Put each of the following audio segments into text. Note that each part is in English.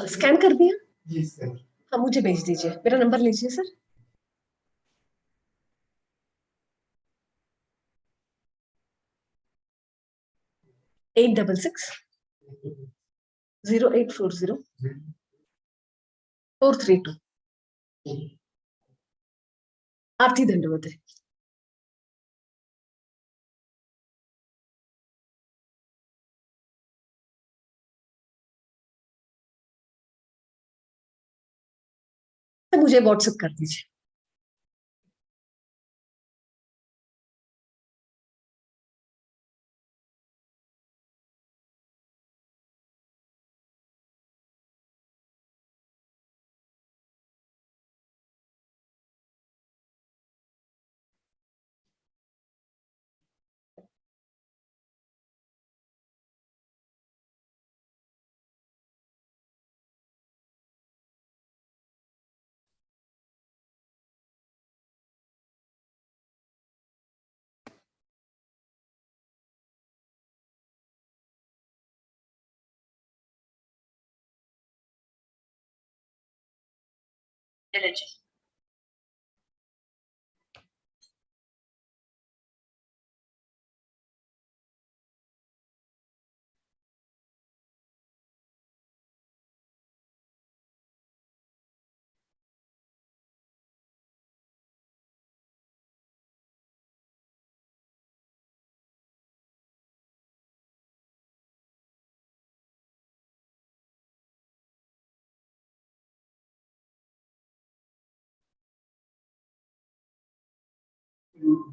Scan कर दिया? जी sir. हाँ, मुझे भेज दीजिए। मेरा नंबर लीजिए सर। 866 0840 432। आरती दंडवत है। तो मुझे व्हाट्सएप कर दीजिए।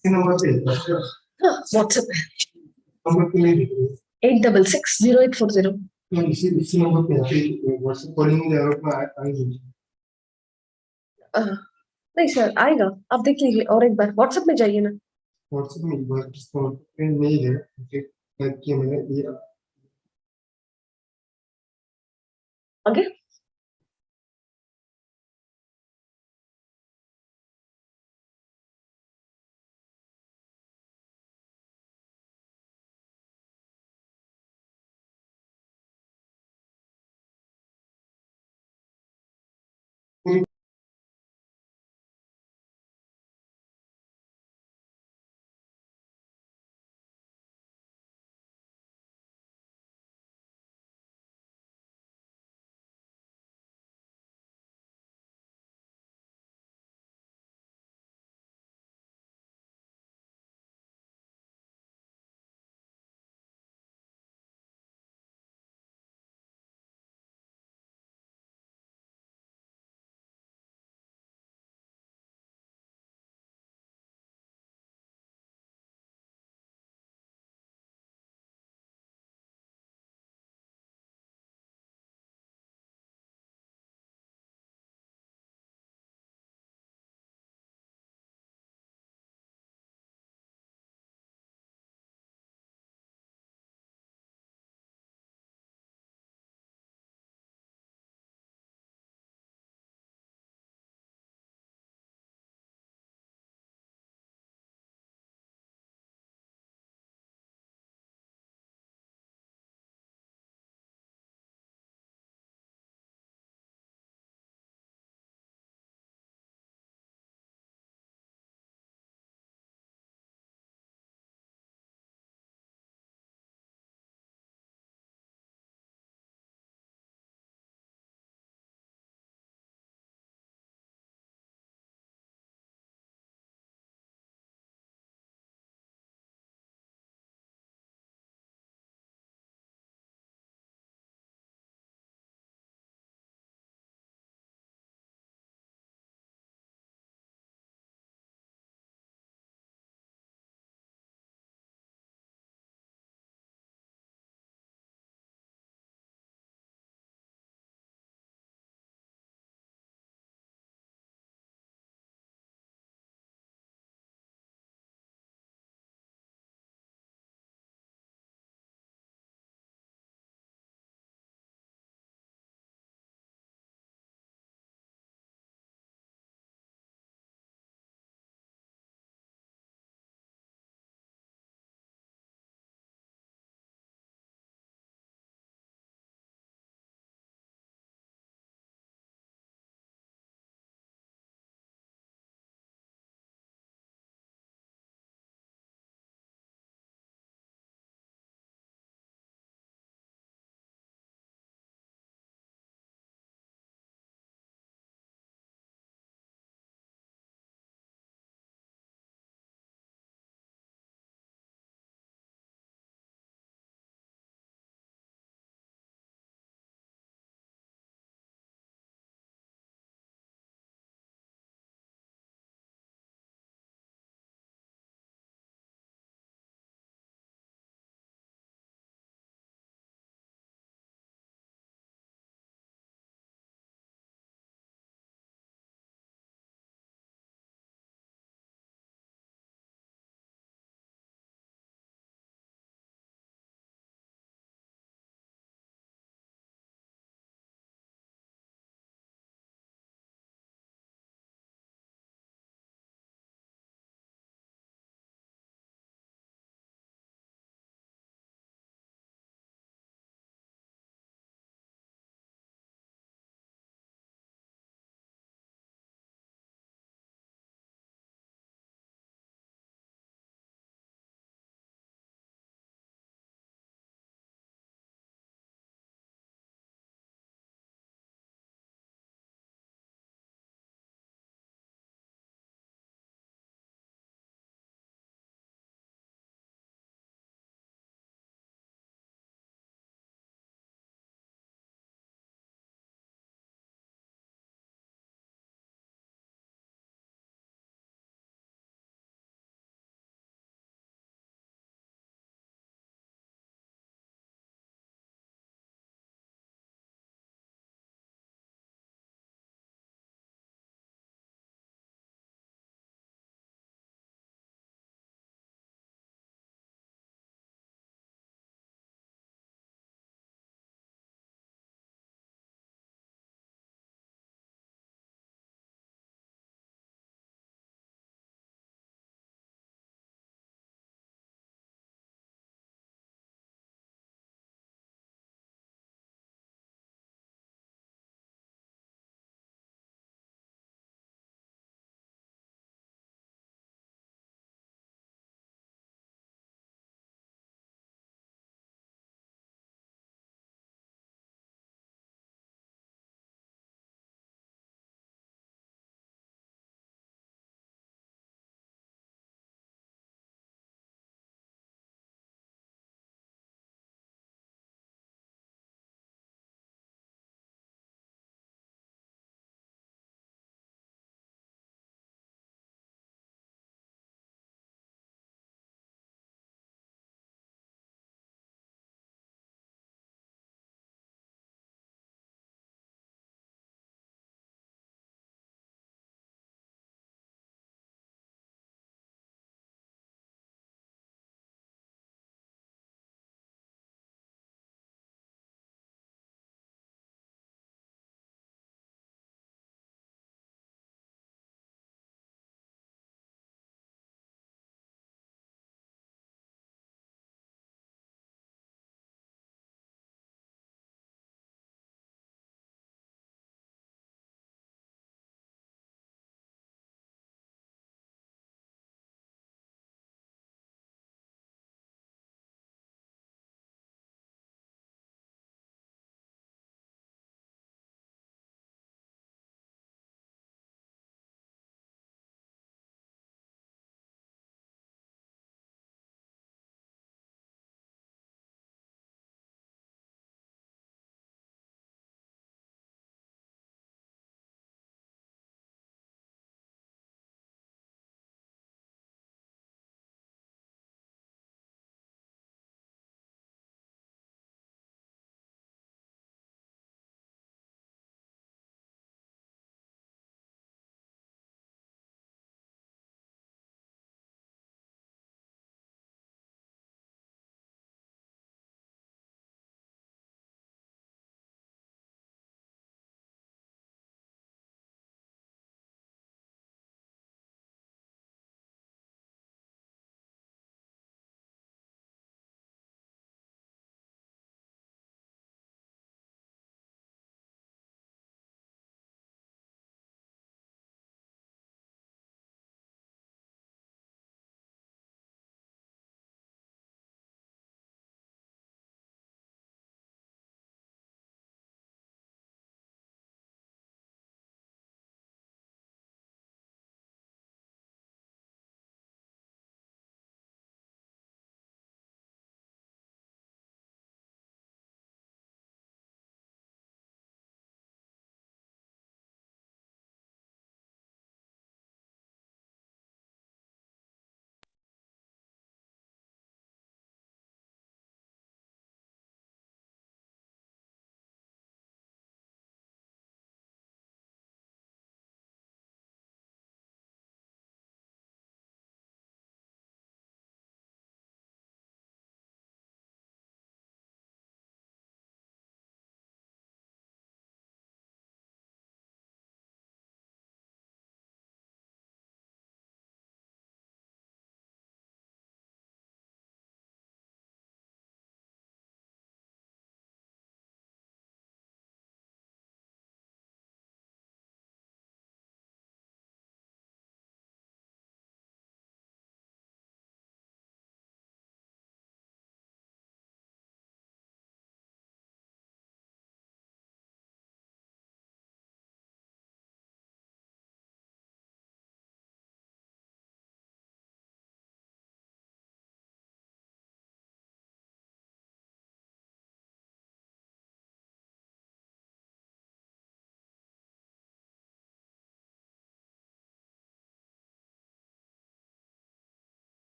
इसी नंबर पे हाँ, व्हाट्सएप है। नंबर पे नहीं दिख रही। 866 0840। इसी नंबर पे व्हाट्सएप कॉलिंग में आएगी। नहीं सर, आएगा। आप देख लीजिए और एक बार व्हाट्सएप में जाइए ना। व्हाट्सएप में नहीं है, टाइप किया मैंने ये। आगे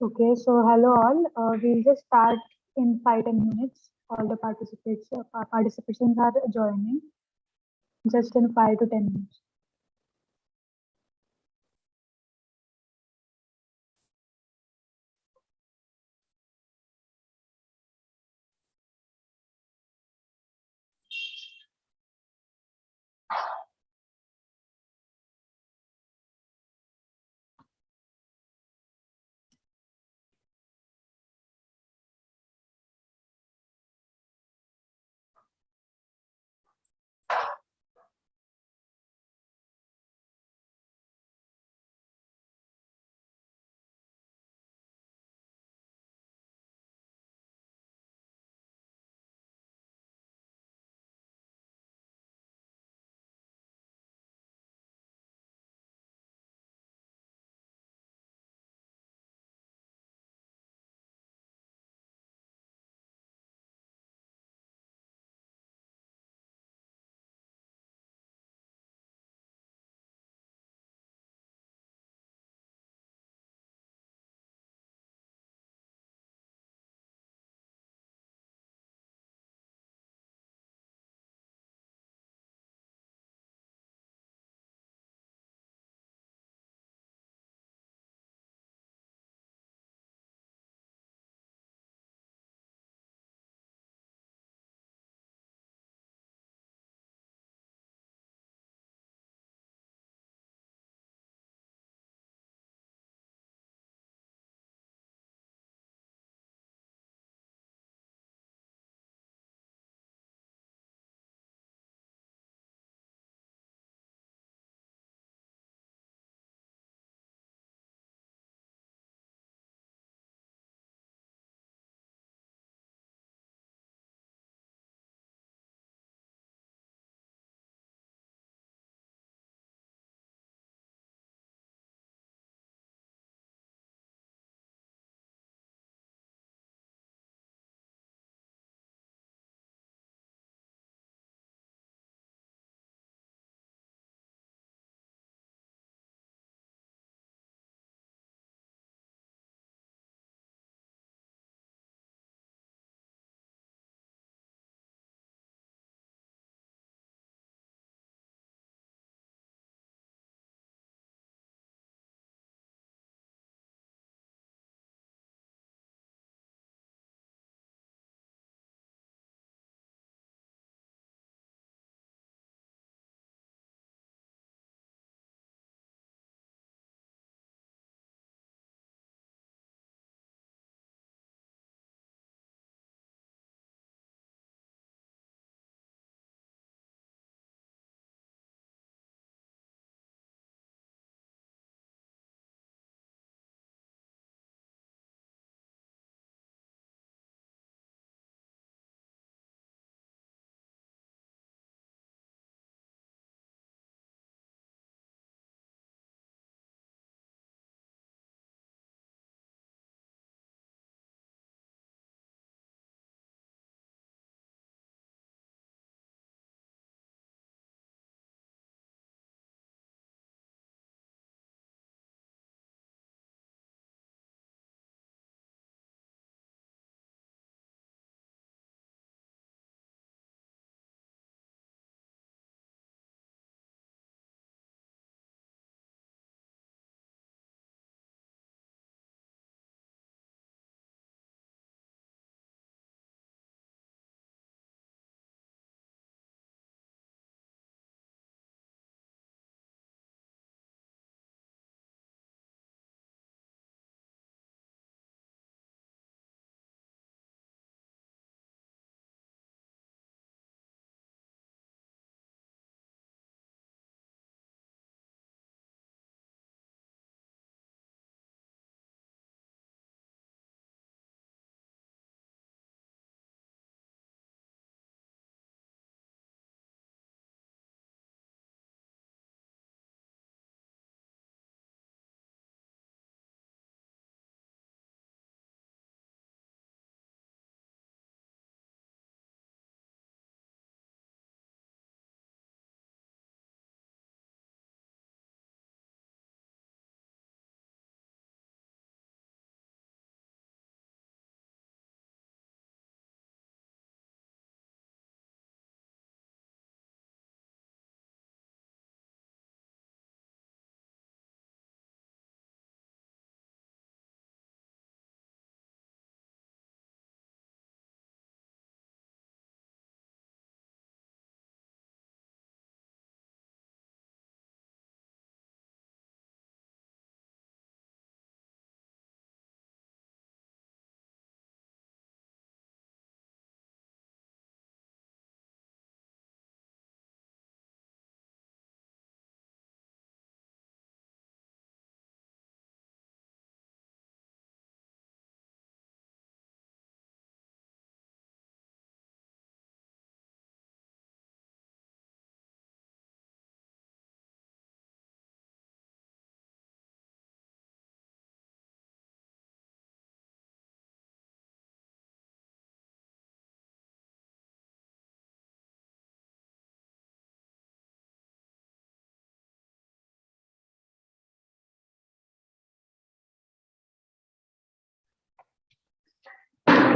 Okay, so hello all. We'll just start in 5-10 minutes. All the participants are joining just in 5 to 10 minutes.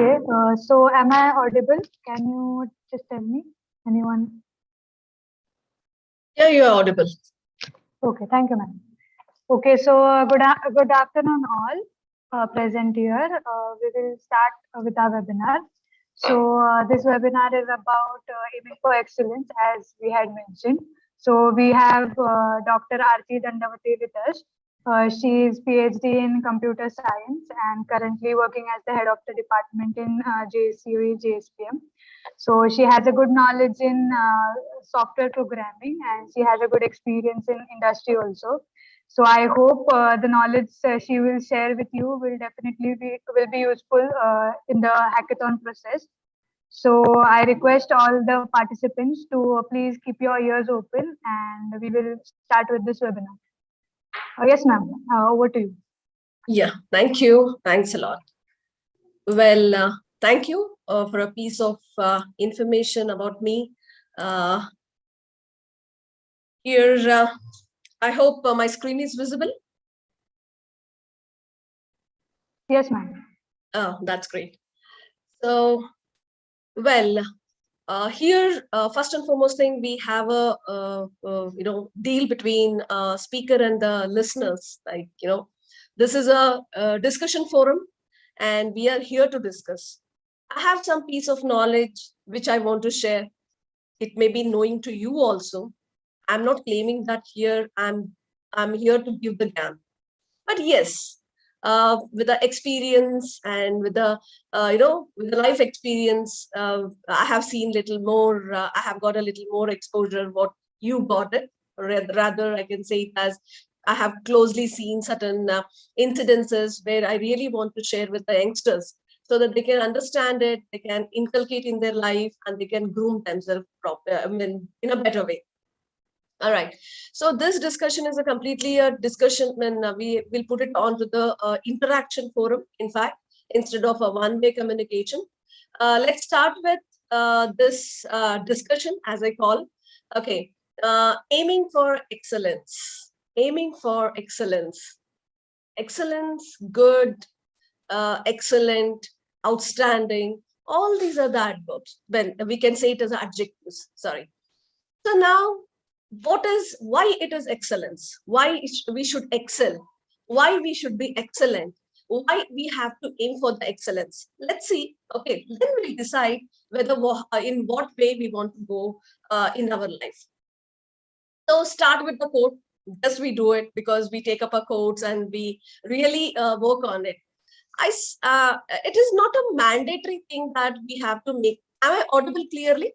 Okay, so am I audible? Can you just tell me? Anyone? Yeah, you're audible. Okay, thank you, ma'am. Okay, so good afternoon, all present here. We will start with our webinar. So this webinar is about aiming for excellence, as we had mentioned. So we have Dr. Aarti Dandavati with us. She is PhD in computer science and currently working as the head of the department in JCOE JSPM. So she has a good knowledge in software programming and she has a good experience in industry also. So I hope the knowledge she will share with you will definitely be useful in the hackathon process. So I request all the participants to please keep your ears open and we will start with this webinar. Yes, ma'am. Over to you. Yeah, thank you. Thanks a lot. Well, thank you for a piece of information about me. Here, I hope my screen is visible. Yes, ma'am. Oh, that's great. So, well, here, first and foremost thing, we have a deal between speaker and the listeners. Like, this is a discussion forum, and we are here to discuss. I have some piece of knowledge which I want to share. It may be knowing to you also. I'm not claiming that here I'm here to give the gyan. But yes, with the experience and with the with the life experience, I have seen little more. I have got a little more exposure. What you got it, rather I can say it as I have closely seen certain incidences where I really want to share with the youngsters so that they can understand it, they can inculcate in their life, and they can groom themselves in a better way. All right. So this discussion is a completely a discussion, and we will put it onto the interaction forum, in fact, instead of a one-way communication. Let's start with this discussion, as I call. Okay. Aiming for excellence. Aiming for excellence. Excellence, good, excellent, outstanding. All these are the adverbs. When we can say it as adjectives. Sorry. So now, why it is excellence? Why we should excel? Why we should be excellent? Why we have to aim for the excellence? Let's see. Okay, then we'll decide whether in what way we want to go in our life. So start with the quote. Just we do it because we take up our quotes and we really work on it. It is not a mandatory thing that we have to make. Am I audible clearly?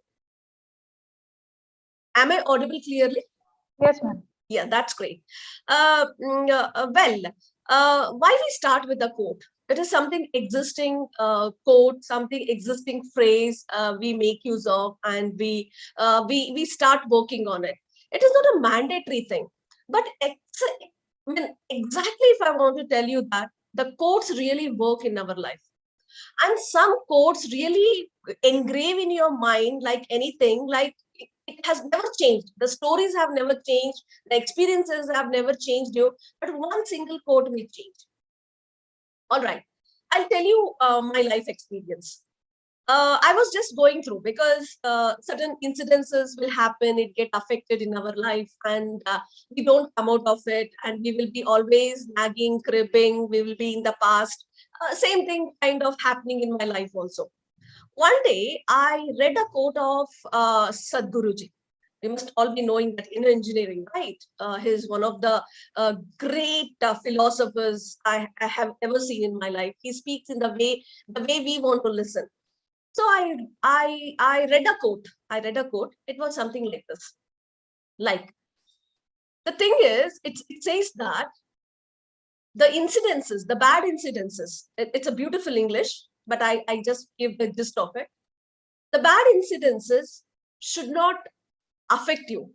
Am I audible clearly? Yes, ma'am. Yeah, that's great. Why we start with the quote? It is something existing quote, something existing phrase we make use of, and we start working on it. It is not a mandatory thing, but exactly if I want to tell you that the quotes really work in our life, and some quotes really engrave in your mind like anything, like it has never changed. The stories have never changed, the experiences have never changed you, but one single quote will change. All right, I'll tell you my life experience. I was just going through because certain incidences will happen, it get affected in our life, and we don't come out of it, and we will be always nagging, cribbing, we will be in the past. Same thing kind of happening in my life also. One day, I read a quote of Sadhguruji. You must all be knowing that in engineering, right? He's one of the great philosophers I have ever seen in my life. He speaks in the way we want to listen. So I read a quote. I read a quote. It was something like this. Like, the thing is, it says that the incidences, the bad incidences, it's a beautiful English, but I just give the gist of it. The bad incidences should not affect you.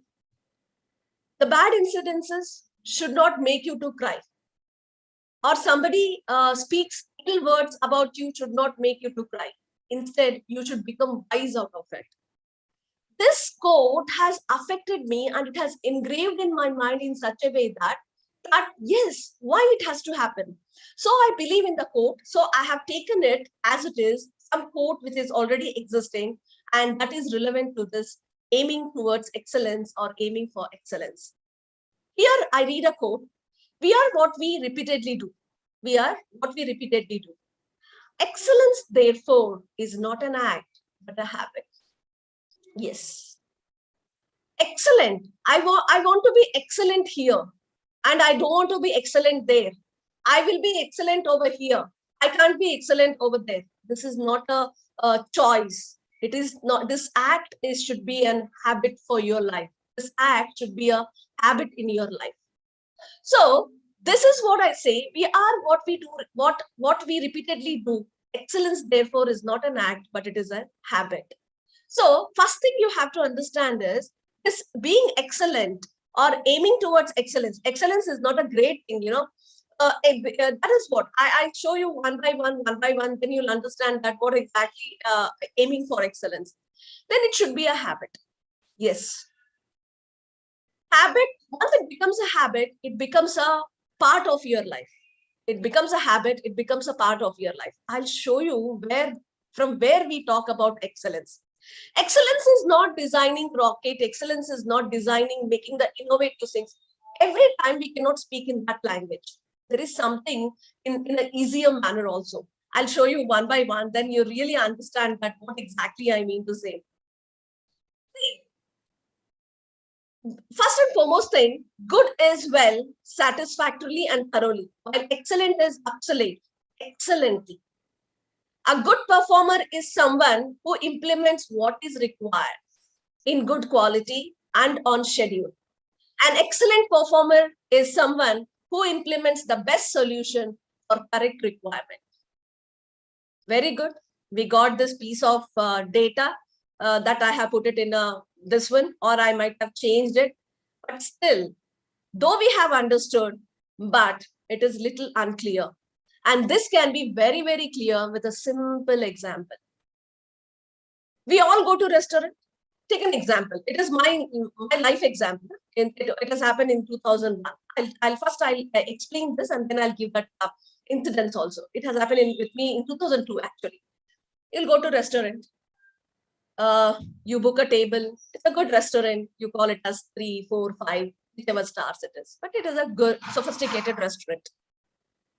The bad incidences should not make you to cry. Or somebody speaks ill words about you should not make you to cry. Instead, you should become wise out of it. This quote has affected me and it has engraved in my mind in such a way that yes, why it has to happen. So I believe in the quote. So I have taken it as it is, some quote which is already existing, and that is relevant to this aiming towards excellence or aiming for excellence. Here I read a quote. We are what we repeatedly do. We are what we repeatedly do. Excellence, therefore, is not an act, but a habit. Yes. Excellent. I want to be excellent here, and I don't want to be excellent there. I will be excellent over here. I can't be excellent over there. This is not a choice. It is not. This act should be an habit for your life. This act should be a habit in your life. So this is what I say. We are what we do, what we repeatedly do. Excellence, therefore, is not an act, but it is a habit. So first thing you have to understand is this: being excellent or aiming towards excellence. Excellence is not a great thing, that is what I show you one by one, then you'll understand that what exactly aiming for excellence. Then it should be a habit. Yes. Habit, once it becomes a habit, it becomes a part of your life. It becomes a habit, it becomes a part of your life. I'll show you from where we talk about excellence. Excellence is not designing rocket. Excellence is not designing, making the innovative things. Every time we cannot speak in that language. There is something in an easier manner also. I'll show you one by one, then you really understand that what exactly I mean to say. First and foremost thing, good is well, satisfactorily and thoroughly, while excellent is excellently. A good performer is someone who implements what is required in good quality and on schedule. An excellent performer is someone who implements the best solution for correct requirement. Very good. We got this piece of data that I have put it in this one, or I might have changed it. But still, though we have understood, but it is little unclear. And this can be very, very clear with a simple example. We all go to restaurant. Take an example. It is my life example. It has happened in 2001. I'll explain this, and then I'll give that incidents also. It has happened with me in 2002 actually. You'll go to restaurant. You book a table. It's a good restaurant. You call it as 3, 4, 5, whichever stars it is. But it is a good, sophisticated restaurant.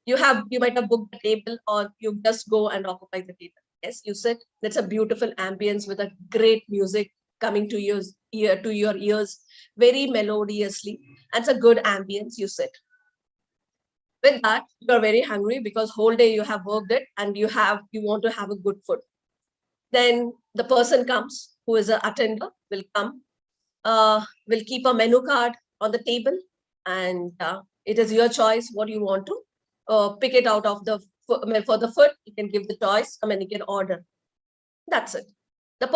You might have booked the table, or you just go and occupy the table. Yes, you sit. That's a beautiful ambience with a great music coming to your ears, very melodiously. And it's a good ambience. You sit. With that, you are very hungry because whole day you have worked it, and you want to have a good food. Then the person comes, who is an attender, will come, will keep a menu card on the table, and it is your choice what you want to pick it out of for the food. You can give the choice, and then you can order. That's it. The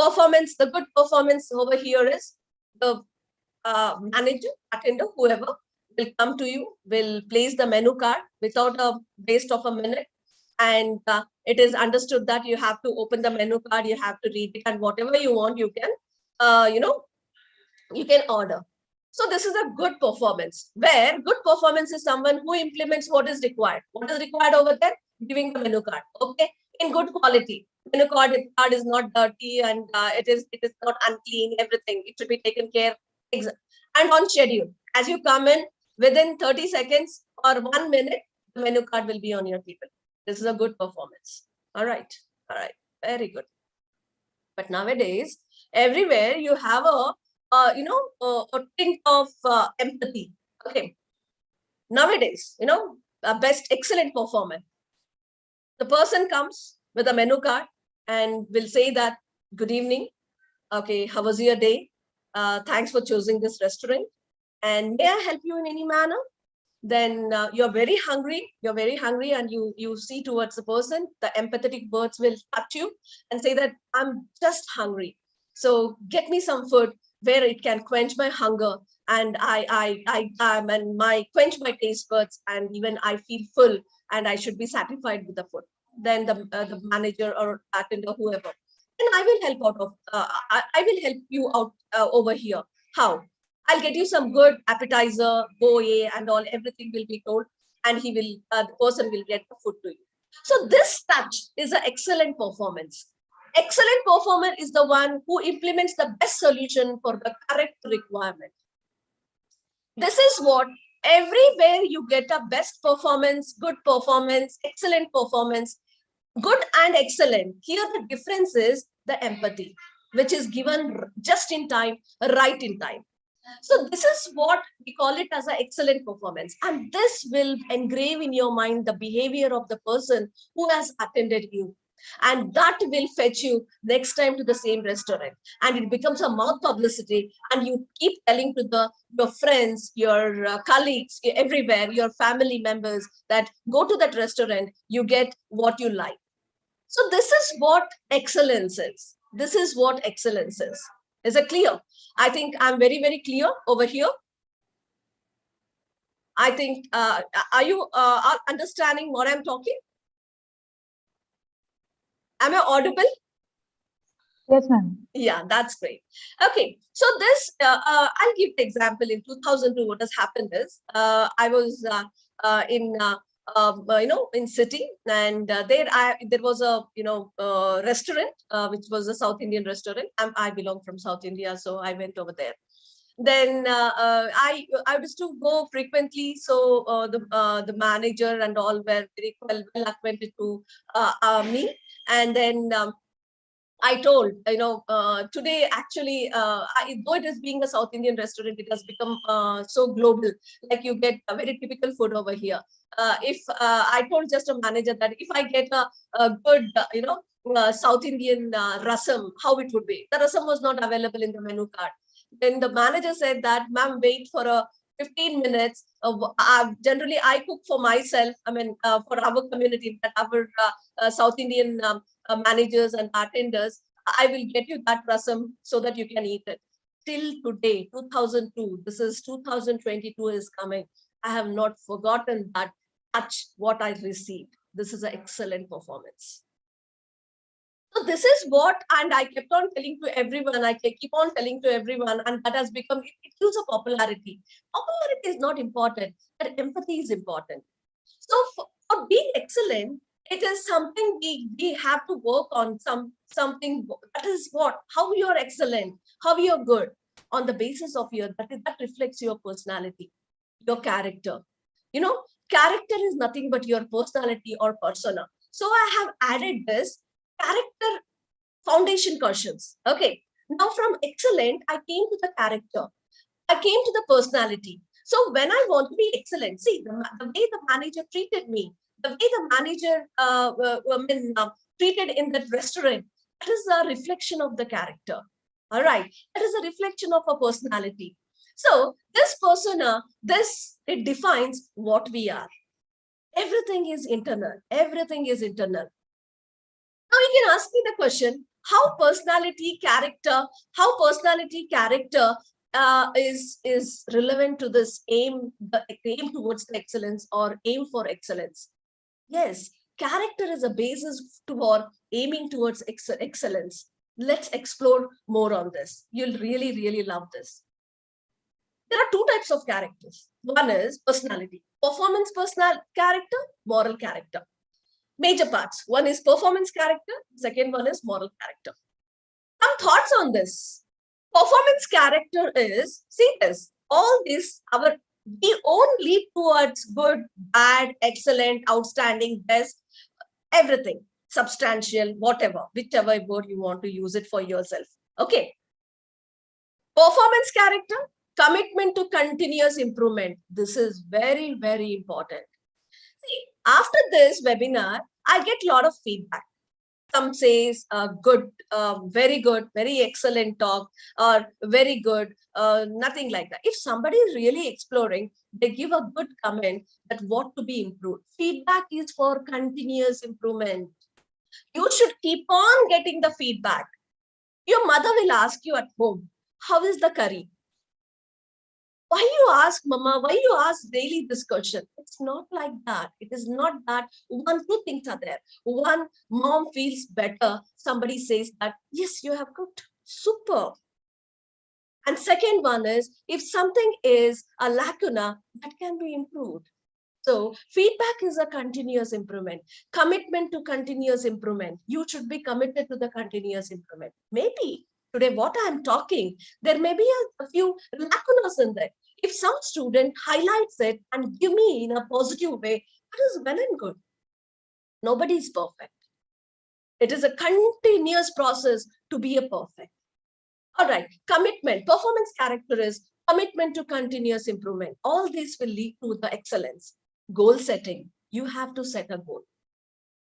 good performance over here is the manager, attender, whoever will come to you, will place the menu card without a waste of a minute. And it is understood that you have to open the menu card, you have to read it, and whatever you want, you can, you can order. So this is a good performance, where good performance is someone who implements what is required. What is required over there? Giving the menu card. Okay, in good quality. Menu card is not dirty, and it is not unclean. Everything, it should be taken care of. And on schedule. As you come in, within 30 seconds or 1 minute, the menu card will be on your table. This is a good performance. All right. Very good. But nowadays, everywhere you have a tint of empathy. Okay. Nowadays, a best excellent performer. The person comes with a menu card and will say that, good evening. Okay, how was your day? Thanks for choosing this restaurant. And may I help you in any manner? Then you're very hungry, and you see towards the person, the empathetic words will touch you and say that I'm just hungry. So get me some food where it can quench my hunger, and I quench my taste buds, and even I feel full, and I should be satisfied with the food. Then the manager or attendant, whoever, then I will help you out over here. How? I'll get you some good appetizer, boye, and all. Everything will be told, and the person will get the food to you. So this touch is an excellent performance. Excellent performer is the one who implements the best solution for the correct requirement. This is what everywhere you get a best performance, good performance, excellent performance, good and excellent. Here the difference is the empathy, which is given just in time, right in time. So this is what we call it as an excellent performance. And this will engrave in your mind the behavior of the person who has attended you. And that will fetch you next time to the same restaurant. And it becomes a mouth publicity. And you keep telling to your friends, your colleagues, everywhere, your family members that go to that restaurant, you get what you like. So this is what excellence is. This is what excellence is. Is it clear? I think I'm very, very clear over here. I think, are you understanding what I'm talking? Am I audible? Yes, ma'am. Yeah, that's great. Okay, so this, I'll give the example. In 2002, what has happened is, I was in city, and there was a restaurant which was a South Indian restaurant. I belong from South India, so I went over there. Then I used to go frequently, so the manager and all were very well acquainted to me, and then. I told, today actually, though it is being a South Indian restaurant, it has become so global. Like you get a very typical food over here. If I told just a manager that if I get a good, South Indian rasam, how it would be. The rasam was not available in the menu card. Then the manager said that, ma'am, wait for a 15 minutes. Generally, I cook for myself. I mean, for our community, that our South Indian managers and bartenders, I will get you that rasam so that you can eat it. Till today, 2002, this is 2022 is coming. I have not forgotten that touch, what I received. This is an excellent performance. So this is what, and I kept on telling to everyone, I keep on telling to everyone, and that has become, it gives a popularity. Popularity is not important, but empathy is important. So for being excellent, it is something we have to work on, something that is what, how you're excellent, how you're good, on the basis of that reflects your personality, your character. Character is nothing but your personality or persona. So I have added this character foundation questions. Okay. Now from excellent, I came to the character. I came to the personality. So when I want to be excellent, see the way the manager treated me, the way the manager treated in that restaurant, that is a reflection of the character. All right. That is a reflection of a personality. So this persona, it defines what we are. Everything is internal. Everything is internal. Now you can ask me the question, how personality character is relevant to this aim towards the excellence or aim for excellence. Yes, character is a basis for aiming towards excellence. Let's explore more on this. You'll really, really love this. There are two types of characters. One is personality, performance character, moral character. Major parts. One is performance character. Second one is moral character. Some thoughts on this. Performance character is, see this, all this, we own lead towards good, bad, excellent, outstanding, best, everything, substantial, whatever, whichever word you want to use it for yourself. Okay. Performance character, commitment to continuous improvement. This is very, very important. See, after this webinar, I get a lot of feedback. Some says good, very excellent talk, or very good, nothing like that. If somebody is really exploring, they give a good comment that what to be improved. Feedback is for continuous improvement. You should keep on getting the feedback. Your mother will ask you at home, how is the curry? Why you ask, Mama? Why you ask daily this question? It's not like that. It is not that. Two things are there. One, mom feels better. Somebody says that, yes, you have cooked. Super. And second one is, if something is a lacuna, that can be improved. So feedback is a continuous improvement, commitment to continuous improvement. You should be committed to the continuous improvement. Maybe today what I'm talking, there may be a few lacunas in there. If some student highlights it and give me in a positive way, that is well and good. Nobody is perfect. It is a continuous process to be a perfect. All right, commitment, performance character is commitment to continuous improvement. All these will lead to the excellence. Goal setting, you have to set a goal.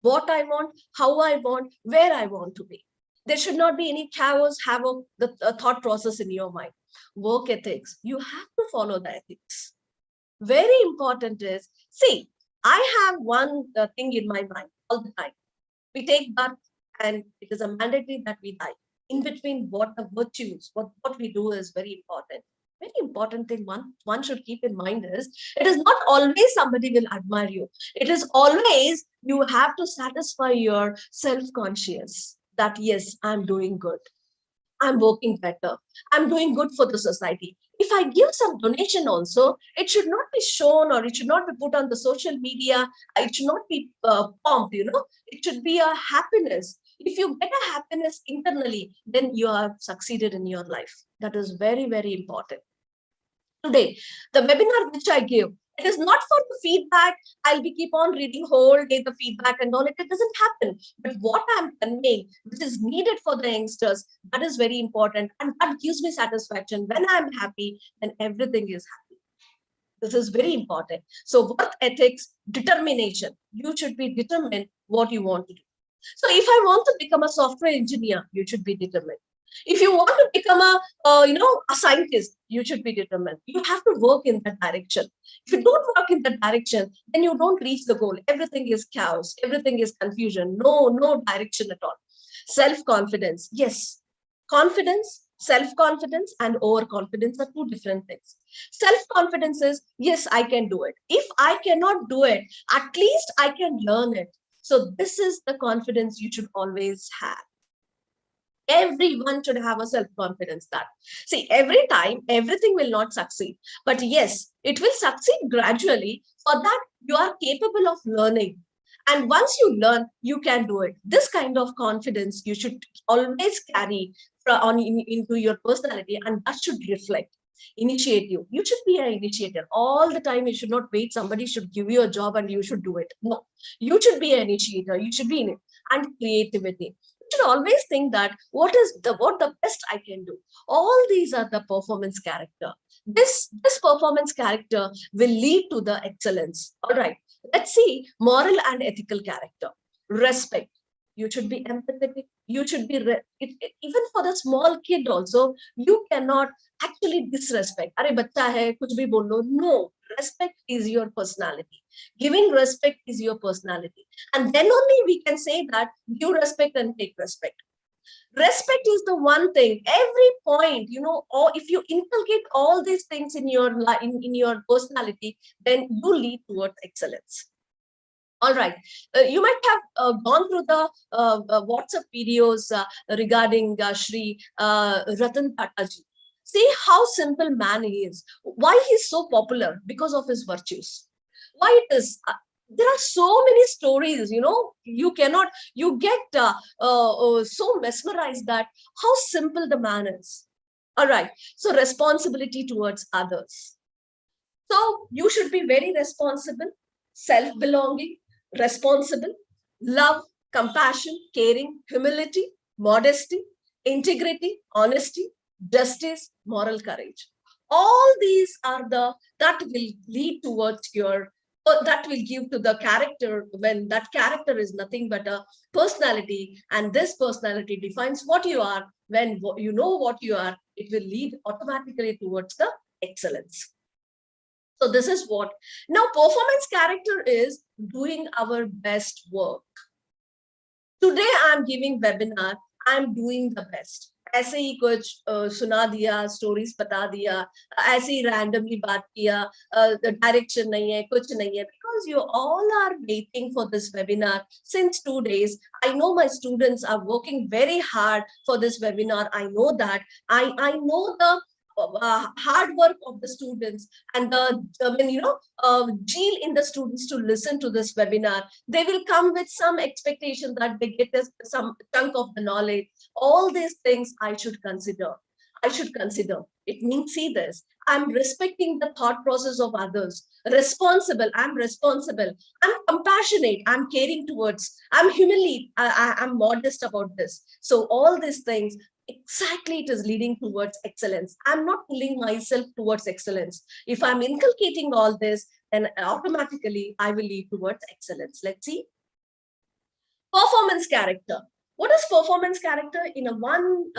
What I want, how I want, where I want to be. There should not be any chaos, havoc, the thought process in your mind. Work ethics, you have to follow the ethics. Very important is, see, I have one thing in my mind all the time. We take birth and it is a mandatory that we die. In between, what the virtues, what we do is very important. Very important thing one should keep in mind is, it is not always somebody will admire you. It is always you have to satisfy your self-conscious that yes, I'm doing good. I'm working better. I'm doing good for the society. If I give some donation also, it should not be shown or it should not be put on the social media. It should not be pumped, It should be a happiness. If you get a happiness internally, then you have succeeded in your life. That is very, very important. Today, the webinar which I give, it is not for the feedback. I'll be keep on reading whole day the feedback and all. It doesn't happen. But what I'm conveying, which is needed for the youngsters, that is very important. And that gives me satisfaction. When I'm happy, then everything is happy. This is very important. So work ethics, determination. You should be determined what you want to do. So if I want to become a software engineer, you should be determined. If you want to become a scientist, you should be determined. You have to work in that direction. If you don't work in that direction, then you don't reach the goal. Everything is chaos. Everything is confusion. No direction at all. Self-confidence. Yes. Confidence, self-confidence and overconfidence are two different things. Self-confidence is, yes, I can do it. If I cannot do it, at least I can learn it. So this is the confidence you should always have. Everyone should have a self-confidence that, see, every time, everything will not succeed. But yes, it will succeed gradually. For that, you are capable of learning. And once you learn, you can do it. This kind of confidence you should always carry into your personality, and that should reflect. Initiative. You should be an initiator. All the time, you should not wait. Somebody should give you a job and you should do it. No, you should be an initiator. You should be in it. And creativity. You should always think that what the best I can do. All these are the performance character. This performance character will lead to the excellence. All right. Let's see moral and ethical character. Respect. You should be empathetic. You should be, even for the small kid also, you cannot actually disrespect. Arey bachcha hai, kuch bhi bolo. No, respect is your personality. Giving respect is your personality. And then only we can say that give respect and take respect. Respect is the one thing, every point, or if you inculcate all these things in your life, in your personality, then you lead towards excellence. All right. You might have gone through the WhatsApp videos regarding Shri Ratan Tata ji. See how simple man he is. Why he's so popular? Because of his virtues. Why it is? There are so many stories, you get so mesmerized that how simple the man is. All right. So responsibility towards others. So you should be very responsible, self-belonging, responsible, love, compassion, caring, humility, modesty, integrity, honesty, justice, moral courage. All these are that will lead towards that will give to the character, when that character is nothing but a personality, and this personality defines what you are. When you know what you are, it will lead automatically towards the excellence. So this is what. Now, performance character is doing our best work. Today, I'm giving webinar. I'm doing the best. ऐसे ही कुछ सुना दिया, stories बता दिया, ऐसे ही randomly बात किया, direction नहीं है, कुछ नहीं है, because you all are waiting for this webinar since 2 days. I know my students are working very hard for this webinar. I know that. I know the hard work of the students and the zeal in the students to listen to this webinar, they will come with some expectation that they get some chunk of the knowledge. All these things I should consider. It means, see this, I'm respecting the thought process of others. I'm responsible. I'm compassionate. I'm caring towards. I'm humility. I'm modest about this. So all these things, exactly, it is leading towards excellence. I'm not pulling myself towards excellence. If I'm inculcating all this, then automatically I will lead towards excellence. Let's see. Performance character. What is performance character? In a one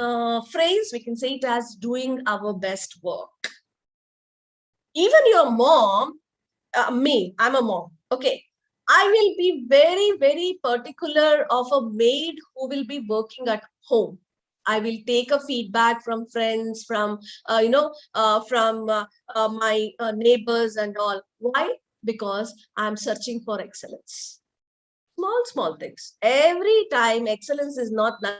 phrase, we can say it as doing our best work. Even your mom, I'm a mom, okay. I will be very, very particular of a maid who will be working at home. I will take a feedback from friends, from, my neighbors and all. Why? Because I'm searching for excellence. Small things. Every time, excellence is not nothing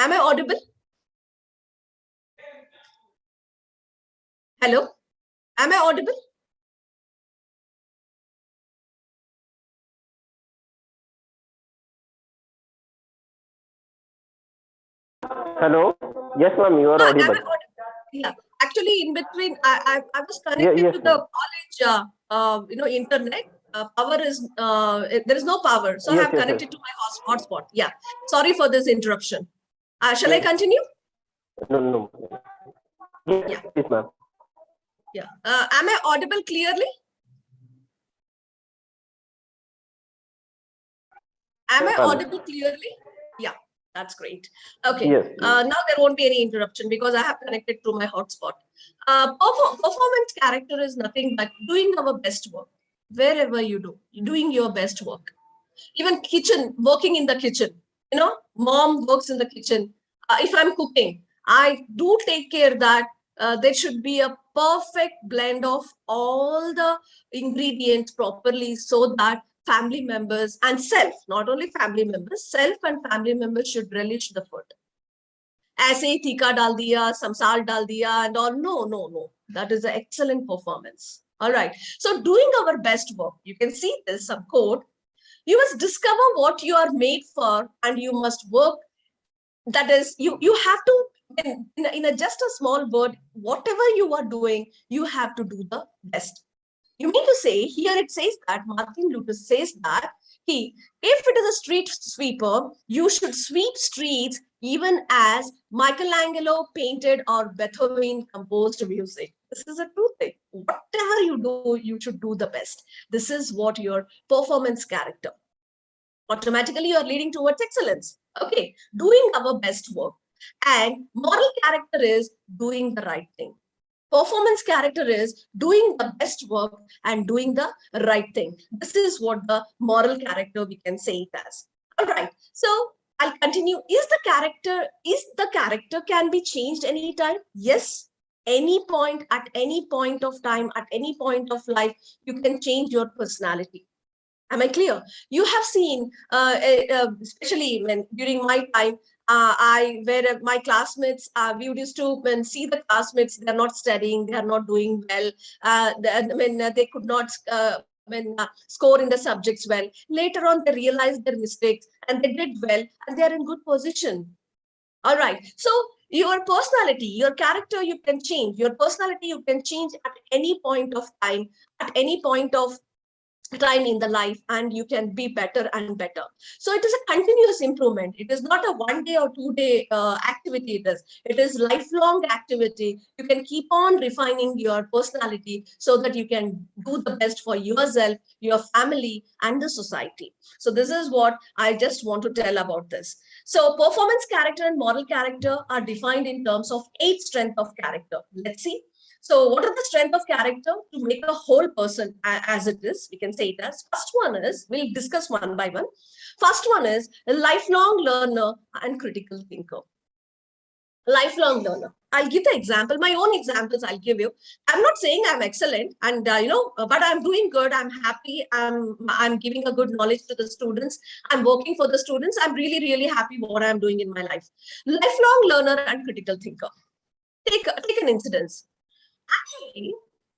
Am I audible? Hello? Am I audible? Hello. Yes, ma'am, you are audible. Yeah, actually, in between, I was connected yes, to the college, internet. Power is there is no power, so I have connected to my hotspot. Yeah, sorry for this interruption. Shall I continue? No. Yes, Yeah. ma'am. Yeah. Am I audible clearly? Am I audible clearly? Yeah, that's great. Okay. Yes. Now there won't be any interruption because I have connected to my hotspot. Performance character is nothing but doing our best work. Wherever you do, doing your best work. Even kitchen, working in the kitchen. Mom works in the kitchen. If I'm cooking, I do take care that there should be a perfect blend of all the ingredients properly so that family members and self, not only family members, self and family members should relish the food. ऐसे ही तीखा डाल दिया, some salt डाल दिया and all. No. That is an excellent performance. All right. So doing our best work, you can see this, some code. You must discover what you are made for and you must work. That is, you have to, in just a small word, whatever you are doing, you have to do the best. You mean to say, here it says that, Martin Luther says that, if it is a street sweeper, you should sweep streets even as Michelangelo painted or Beethoven composed music. This is a true thing. Whatever you do, you should do the best. This is what your performance character. Automatically, you're leading towards excellence. Okay, doing our best work. And moral character is doing the right thing. Performance character is doing the best work and doing the right thing. This is what the moral character we can say it as. All right. So I'll continue. Is the character can be changed anytime? Yes. At any point of time, at any point of life, you can change your personality. Am I clear? You have seen, especially when during my time, where my classmates, we used to see the classmates, they're not studying, they are not doing well. They could not score in the subjects well. Later on, they realize their mistakes and they did well and they are in good position. All right. So your personality, your character, you can change. Your personality, you can change at any point of time, at any point of time in the life, and you can be better and better. So it is a continuous improvement. It is not a 1 day or 2 day activity. It is lifelong activity. You can keep on refining your personality so that you can do the best for yourself, your family, and the society. So this is what I just want to tell about this. So performance character and moral character are defined in terms of 8 strengths of character. Let's see. So what are the strength of character to make a whole person as it is? We can say it as, first one is, we'll discuss one by one. First one is a lifelong learner and critical thinker. Lifelong learner. I'll give the example, my own examples I'll give you. I'm not saying I'm excellent and, but I'm doing good. I'm happy. I'm giving a good knowledge to the students. I'm working for the students. I'm really, really happy what I'm doing in my life. Lifelong learner and critical thinker. Take an incidence. Actually,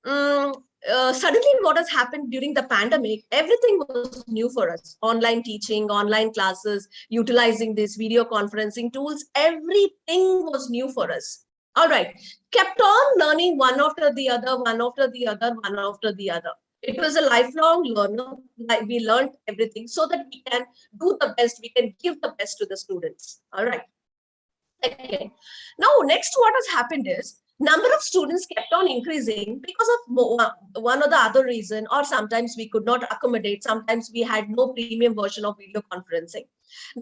suddenly what has happened during the pandemic, everything was new for us. Online teaching, online classes, utilizing these video conferencing tools, everything was new for us. All right, kept on learning one after the other, one after the other, one after the other. It was a lifelong learner. Like we learned everything so that we can do the best, we can give the best to the students. All right. Okay. Now, next what has happened is number of students kept on increasing because of one or the other reason, or sometimes we could not accommodate. Sometimes we had no premium version of video conferencing.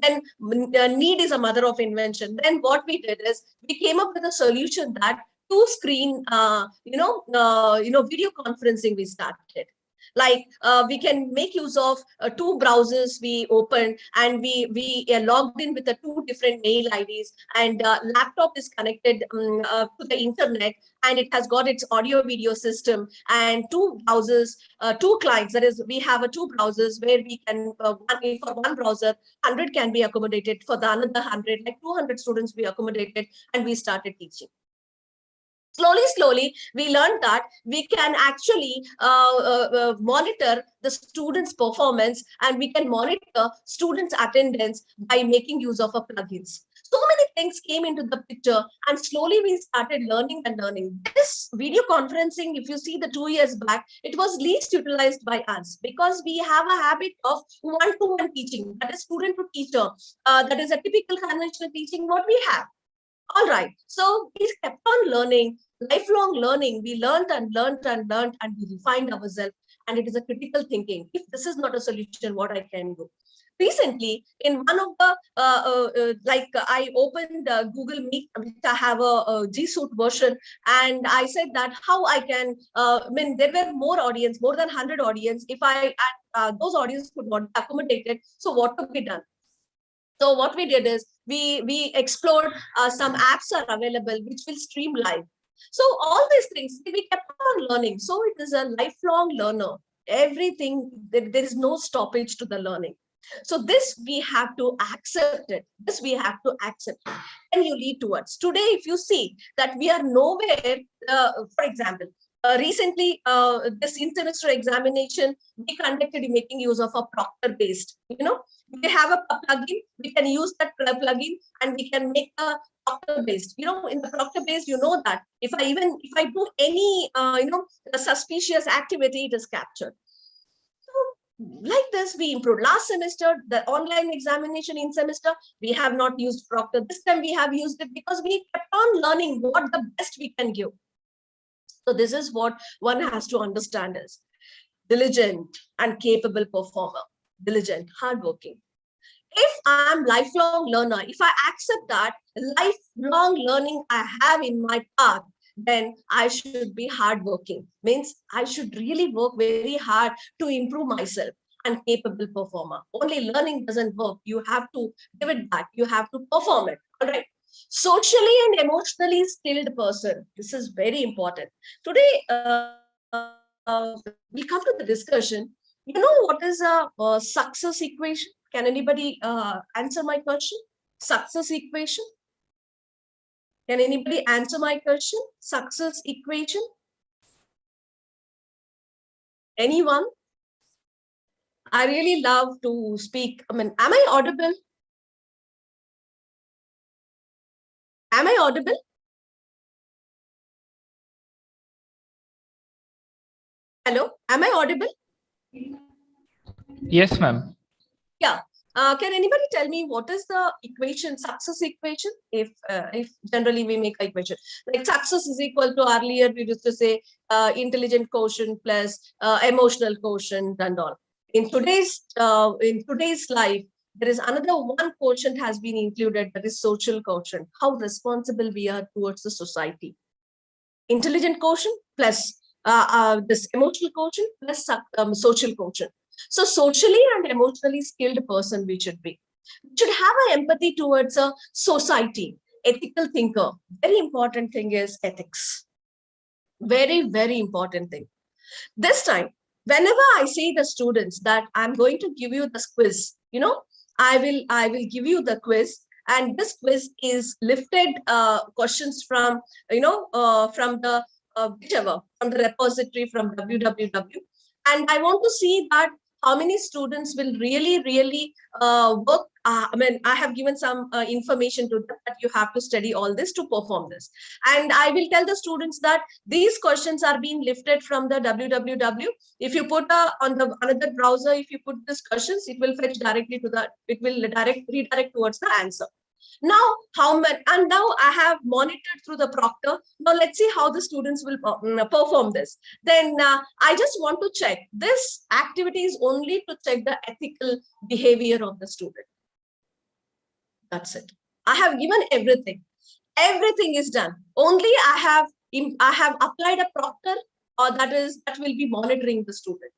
Then need is a mother of invention. Then what we did is we came up with a solution that two screen, video conferencing we started. Like we can make use of two browsers we opened, and we logged in with the two different mail IDs, and laptop is connected to the internet, and it has got its audio video system, and two browsers, two clients. That is, we have two browsers where we can for one browser 100 can be accommodated, for the another 100, like 200 students we accommodated, and we started teaching. Slowly, we learned that we can actually monitor the students' performance, and we can monitor students' attendance by making use of a plugins. So many things came into the picture, and slowly we started learning and learning. This video conferencing, if you see the 2 years back, it was least utilized by us because we have a habit of one-to-one teaching, that is student to teacher. That is a typical conventional teaching what we have. All right. So we kept on learning, lifelong learning. We learned and learned and learned, and we refined ourselves. And it is a critical thinking. If this is not a solution, what I can do? Recently, in one of the, I opened Google Meet, which I have a G Suite version, and I said that how I can, there were more audience, more than 100 audience. If those audience could not be accommodated, so what could be done? So what we did is we explored some apps are available which will stream live. So all these things we kept on learning. So it is a lifelong learner. Everything, there is no stoppage to the learning. So this we have to accept it. This we have to accept. And you lead towards. Today, if you see that we are nowhere, for example, recently this in-semester examination we conducted making use of a proctor based. We have a plugin, we can use that plugin and we can make a proctor based. In the proctor based, that if I do any a suspicious activity, it is captured. Like this, we improved. Last semester, the online examination in semester, we have not used proctor. This time we have used it because we kept on learning what the best we can give. So this is what one has to understand is diligent and capable performer, diligent, hardworking. If I'm lifelong learner, if I accept that lifelong learning I have in my path, then I should be hardworking. Means I should really work very hard to improve myself, and capable performer. Only learning doesn't work. You have to give it back. You have to perform it. All right. Socially and emotionally skilled person. This is very important. Today, we'll come to the discussion. What is a success equation? Can anybody answer my question? Success equation? Can anybody answer my question? Success equation? Anyone? I really love to speak. I mean, am I audible? Am I audible? Hello, am I audible? Yes, ma'am. Yeah. Can anybody tell me what is the equation, success equation? If generally we make an equation like success is equal to, earlier we used to say intelligent quotient plus emotional quotient and all. In today's life, there is another one quotient has been included, that is social quotient. How responsible we are towards the society. Intelligent quotient plus this emotional quotient plus social quotient. So socially and emotionally skilled person we should be. We should have an empathy towards a society, ethical thinker. Very important thing is ethics. Very, very important thing. This time, whenever I say the students that I'm going to give you this quiz, I will give you the quiz, and this quiz is lifted questions from from the whichever, from the repository, from www, and I want to see that how many students will really work. I mean, I have given some information to them that you have to study all this to perform this, and I will tell the students that these questions are being lifted from the www. If you put on the another browser, if you put these questions, it will fetch directly to the, it will redirect towards the answer. Now, how many, and now I have monitored through the proctor. Now let's see how the students will perform this. Then I just want to check, this activity is only to check the ethical behavior of the student. That's it. I have given everything. Everything is done. Only I have applied a proctor, or that will be monitoring the student.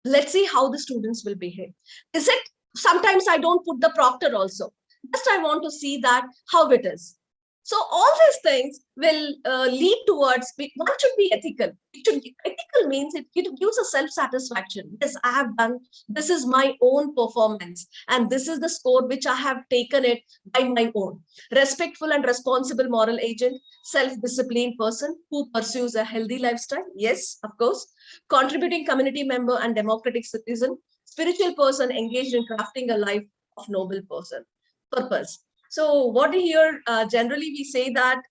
Let's see how the students will behave. Is it, sometimes I don't put the proctor also. Just I want to see that how it is. So all these things will lead towards, one should be ethical. Ethical means it gives a self-satisfaction. Yes, I have done, this is my own performance, and this is the score which I have taken it by my own. Respectful and responsible moral agent, self-disciplined person who pursues a healthy lifestyle. Yes, of course. Contributing community member and democratic citizen, spiritual person engaged in crafting a life of noble person. Purpose. So what here, generally we say that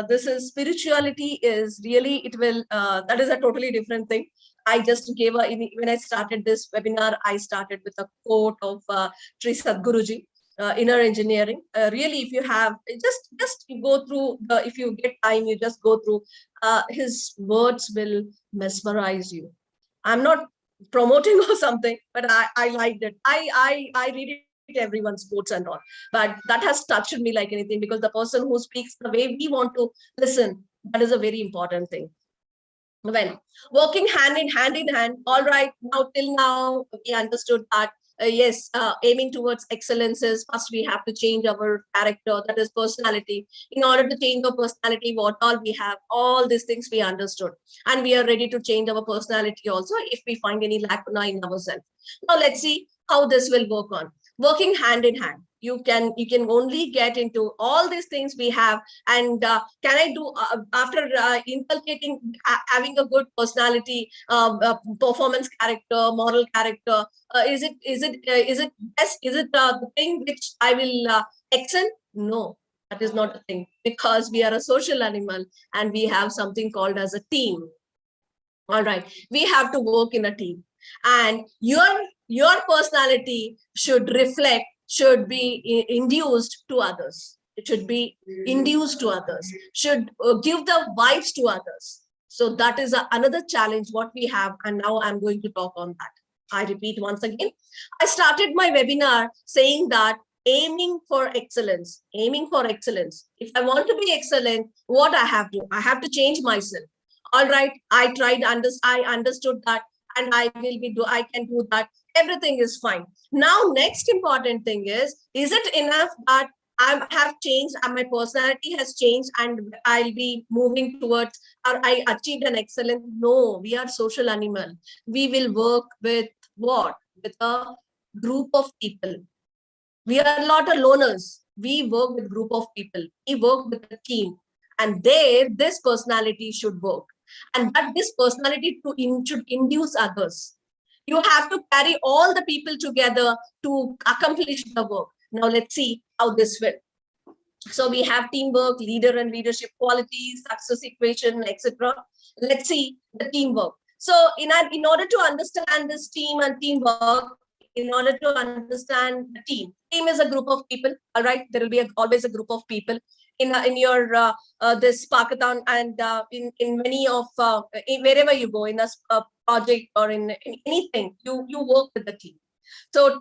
this is spirituality is really, it will, that is a totally different thing. I just gave when I started this webinar, I started with a quote of Sri Sadhguruji, inner engineering. Really, if you have, just you go through, if you get time, you just go through, his words will mesmerize you. I'm not promoting or something, but I liked it. I read it everyone's quotes and all, but that has touched me like anything, because the person who speaks the way we want to listen, that is a very important thing. When working hand in hand, all right, now till now we understood that yes, aiming towards excellence is, first we have to change our character, that is personality. In order to change our personality, what all we have, all these things we understood, and we are ready to change our personality also if we find any lacuna in ourselves. Now let's see how this will work on. Working hand in hand, you can only get into all these things we have, and can I do after inculcating having a good personality, performance character, moral character, is it best, is it the thing which I will excel? No, that is not a thing, because we are a social animal and we have something called as a team. All right, we have to work in a team, and your personality should be induced to others. It should be induced to others, should give the vibes to others. So that is another challenge what we have, and now I'm going to talk on that. I repeat once again, I started my webinar saying that aiming for excellence, if I want to be excellent, what I have to change myself. All right, I understood that, and I can do that, everything is fine. Now next important thing is it enough that I have changed and my personality has changed and I'll be moving towards, or I achieved an excellence? No, we are social animal. We will work with what? With a group of people. We are not a loners. We work with group of people. We work with a team, and there this personality should work, and that this personality should induce others. You have to carry all the people together to accomplish the work. Now let's see how this will. So we have teamwork, leader and leadership qualities, success equation, etc. Let's see the teamwork. So in order to understand this team and teamwork, in order to understand the team is a group of people. All right, there will be always a group of people in your this Sparkathon, and in many of wherever you go in a project or in anything, you work with the team. So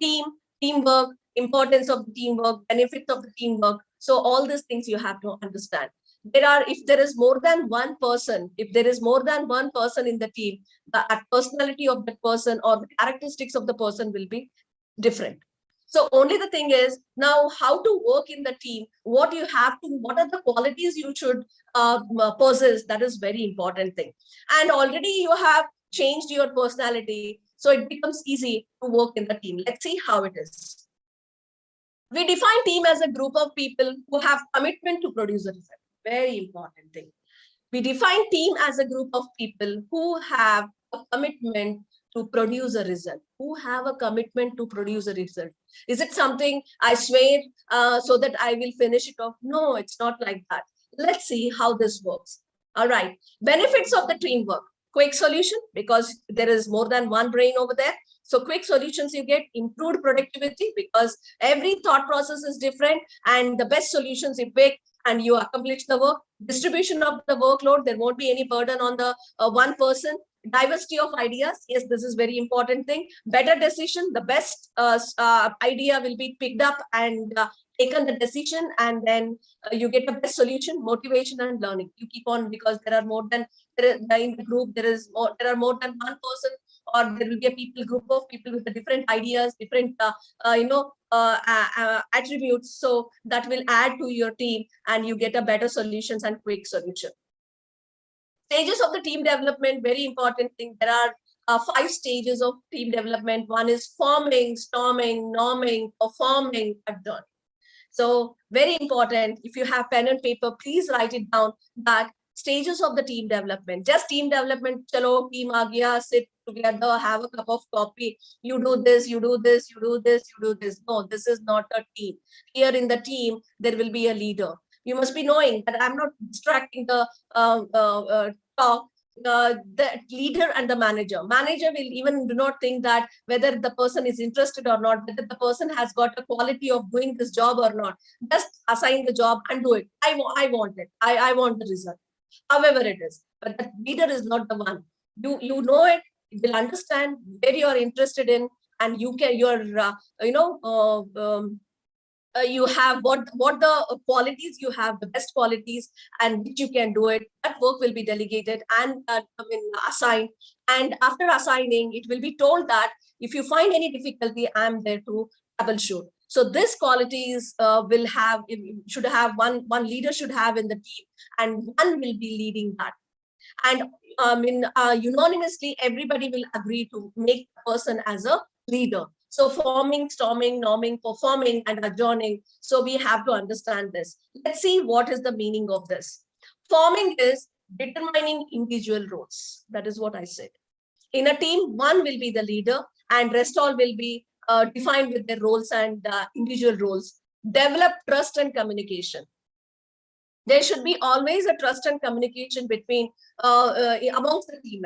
teamwork, importance of the teamwork, benefits of the teamwork. So all these things you have to understand. If there is more than one person, if there is more than one person in the team, the personality of that person or the characteristics of the person will be different. So only the thing is now how to work in the team, what are the qualities you should possess. That is very important thing. And already you have changed your personality, so it becomes easy to work in the team. Let's see how it is. We define team as a group of people who have commitment to produce a result. Very important thing. We define team as a group of people who have a commitment to produce a result, who have a commitment to produce a result. Is it something I swear so that I will finish it off? No, it's not like that. Let's see how this works. All right. Benefits of the teamwork. Quick solution, because there is more than one brain over there. So quick solutions you get, improved productivity, because every thought process is different, and the best solutions you pick and you accomplish the work. Distribution of the workload, there won't be any burden on the one person. Diversity of ideas, yes, this is very important thing. Better decision, the best idea will be picked up and taken the decision, and then you get the best solution. Motivation and learning, you keep on, because there are more than in the group, there are more than one person, or there will be a group of people with the different ideas, different attributes. So that will add to your team, and you get a better solutions and quick solution. Stages of the team development, very important thing. There are 5 stages of team development. One is forming, storming, norming, performing, adjourning. So very important. If you have pen and paper, please write it down, that stages of the team development. Just team development, chalo, team aa gaya, sit together, have a cup of coffee. You do this, you do this, you do this, you do this. No, this is not a team. Here in the team, there will be a leader. You must be knowing that I'm not distracting the talk. The leader and the manager. Manager will even do not think that whether the person is interested or not, whether the person has got a quality of doing this job or not. Just assign the job and do it. I want it. I want the result. However it is, but the leader is not the one. You know it. You will understand where you are interested in, and you can you have what the qualities you have, the best qualities, and which you can do it. That work will be delegated and assigned. And after assigning, it will be told that if you find any difficulty, I'm there to troubleshoot. So this qualities should have one leader should have in the team, and one will be leading that. And unanimously, everybody will agree to make the person as a leader. So forming, storming, norming, performing, and adjourning. So we have to understand this. Let's see what is the meaning of this. Forming is determining individual roles. That is what I said. In a team, one will be the leader, and rest all will be defined with their roles and individual roles. Develop trust and communication. There should be always a trust and communication between amongst the team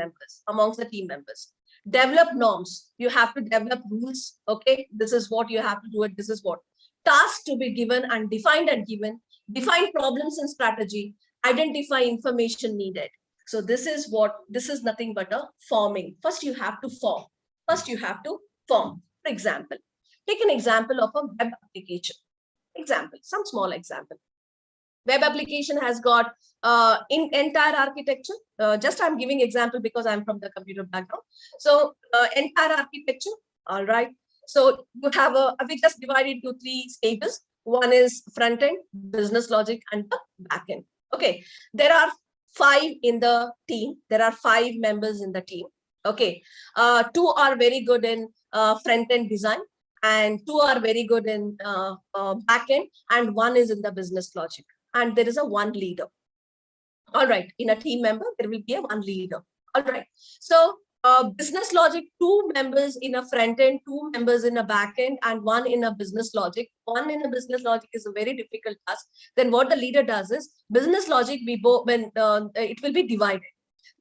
members. Develop norms. You have to develop rules. Okay, this is what you have to do it. This is what tasks to be given and defined and given. Define problems and strategy. Identify information needed. So this is nothing but a forming. First you have to form. For example, take an example of a web application. Some small example. Web application has got in entire architecture. Just I'm giving example because I'm from the computer background. So entire architecture. All right. So you have we just divided into 3 stages. One is front end, business logic, and the back end. Okay. There are 5 in the team. There are 5 members in the team. Okay. 2 are very good in front end design, and 2 are very good in back end, and 1 is in the business logic. And there is a 1 leader. All right. In a team member, there will be a 1 leader. All right. So business logic, 2 members in a front end, 2 members in a back end, and 1 in a business logic. 1 in a business logic is a very difficult task. Then what the leader does is business logic, it will be divided.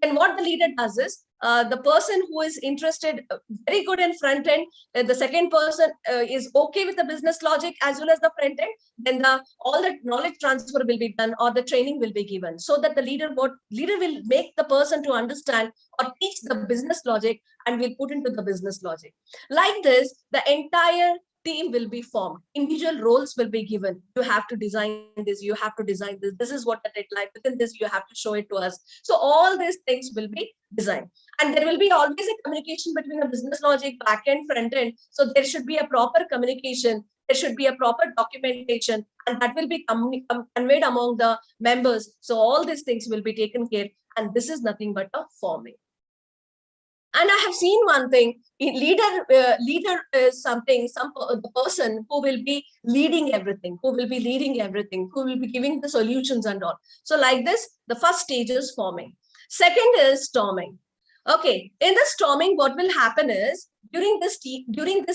Then what the leader does is the person who is interested, very good in front end, the second person is okay with the business logic as well as the front end, then all the knowledge transfer will be done or the training will be given, so that the leader will make the person to understand or teach the business logic and will put into the business logic. Like this, the entire team will be formed. Individual roles will be given. You have to design this, you have to design this. This is what the deadline, within this, you have to show it to us. So all these things will be designed. And there will be always a communication between a business logic, back end, front end. So there should be a proper communication. There should be a proper documentation, and that will be conveyed among the members. So all these things will be taken care. And this is nothing but a forming. And I have seen one thing, leader is the person who will be leading everything, who will be giving the solutions and all. So like this, the first stage is forming. Second is storming. Okay, in the storming, what will happen is during this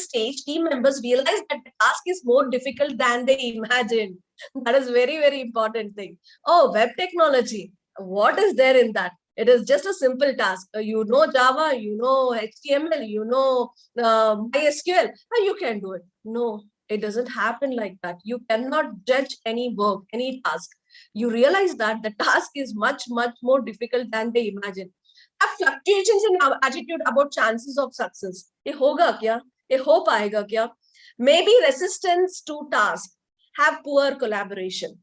stage, team members realize that the task is more difficult than they imagined. That is very, very important thing. Oh, web technology. What is there in that? It is just a simple task. You know Java, you know HTML, you know MySQL, you can do it. No, it doesn't happen like that. You cannot judge any work, any task. You realize that the task is much, much more difficult than they imagine. Have fluctuations in our attitude about chances of success. Ye hoga kya? Ye ho paega kya? Maybe resistance to task. Have poor collaboration.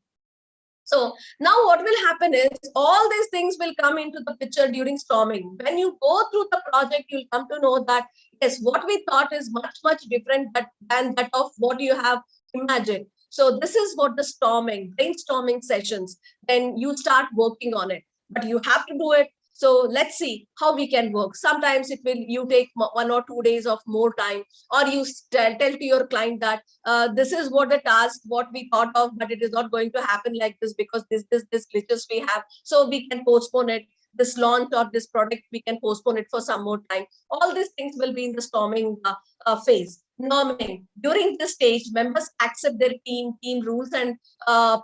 So now what will happen is all these things will come into the picture during storming. When you go through the project, you'll come to know that, yes, what we thought is much, much different than that of what you have imagined. So this is what the brainstorming sessions, then you start working on it, but you have to do it. So let's see how we can work. Sometimes you take 1 or 2 days of more time, or you tell to your client that this is what the task, what we thought of, but it is not going to happen like this because this glitches we have. So we can postpone it. This launch or this product, we can postpone it for some more time. All these things will be in the storming phase. Norming. During this stage, members accept their team rules and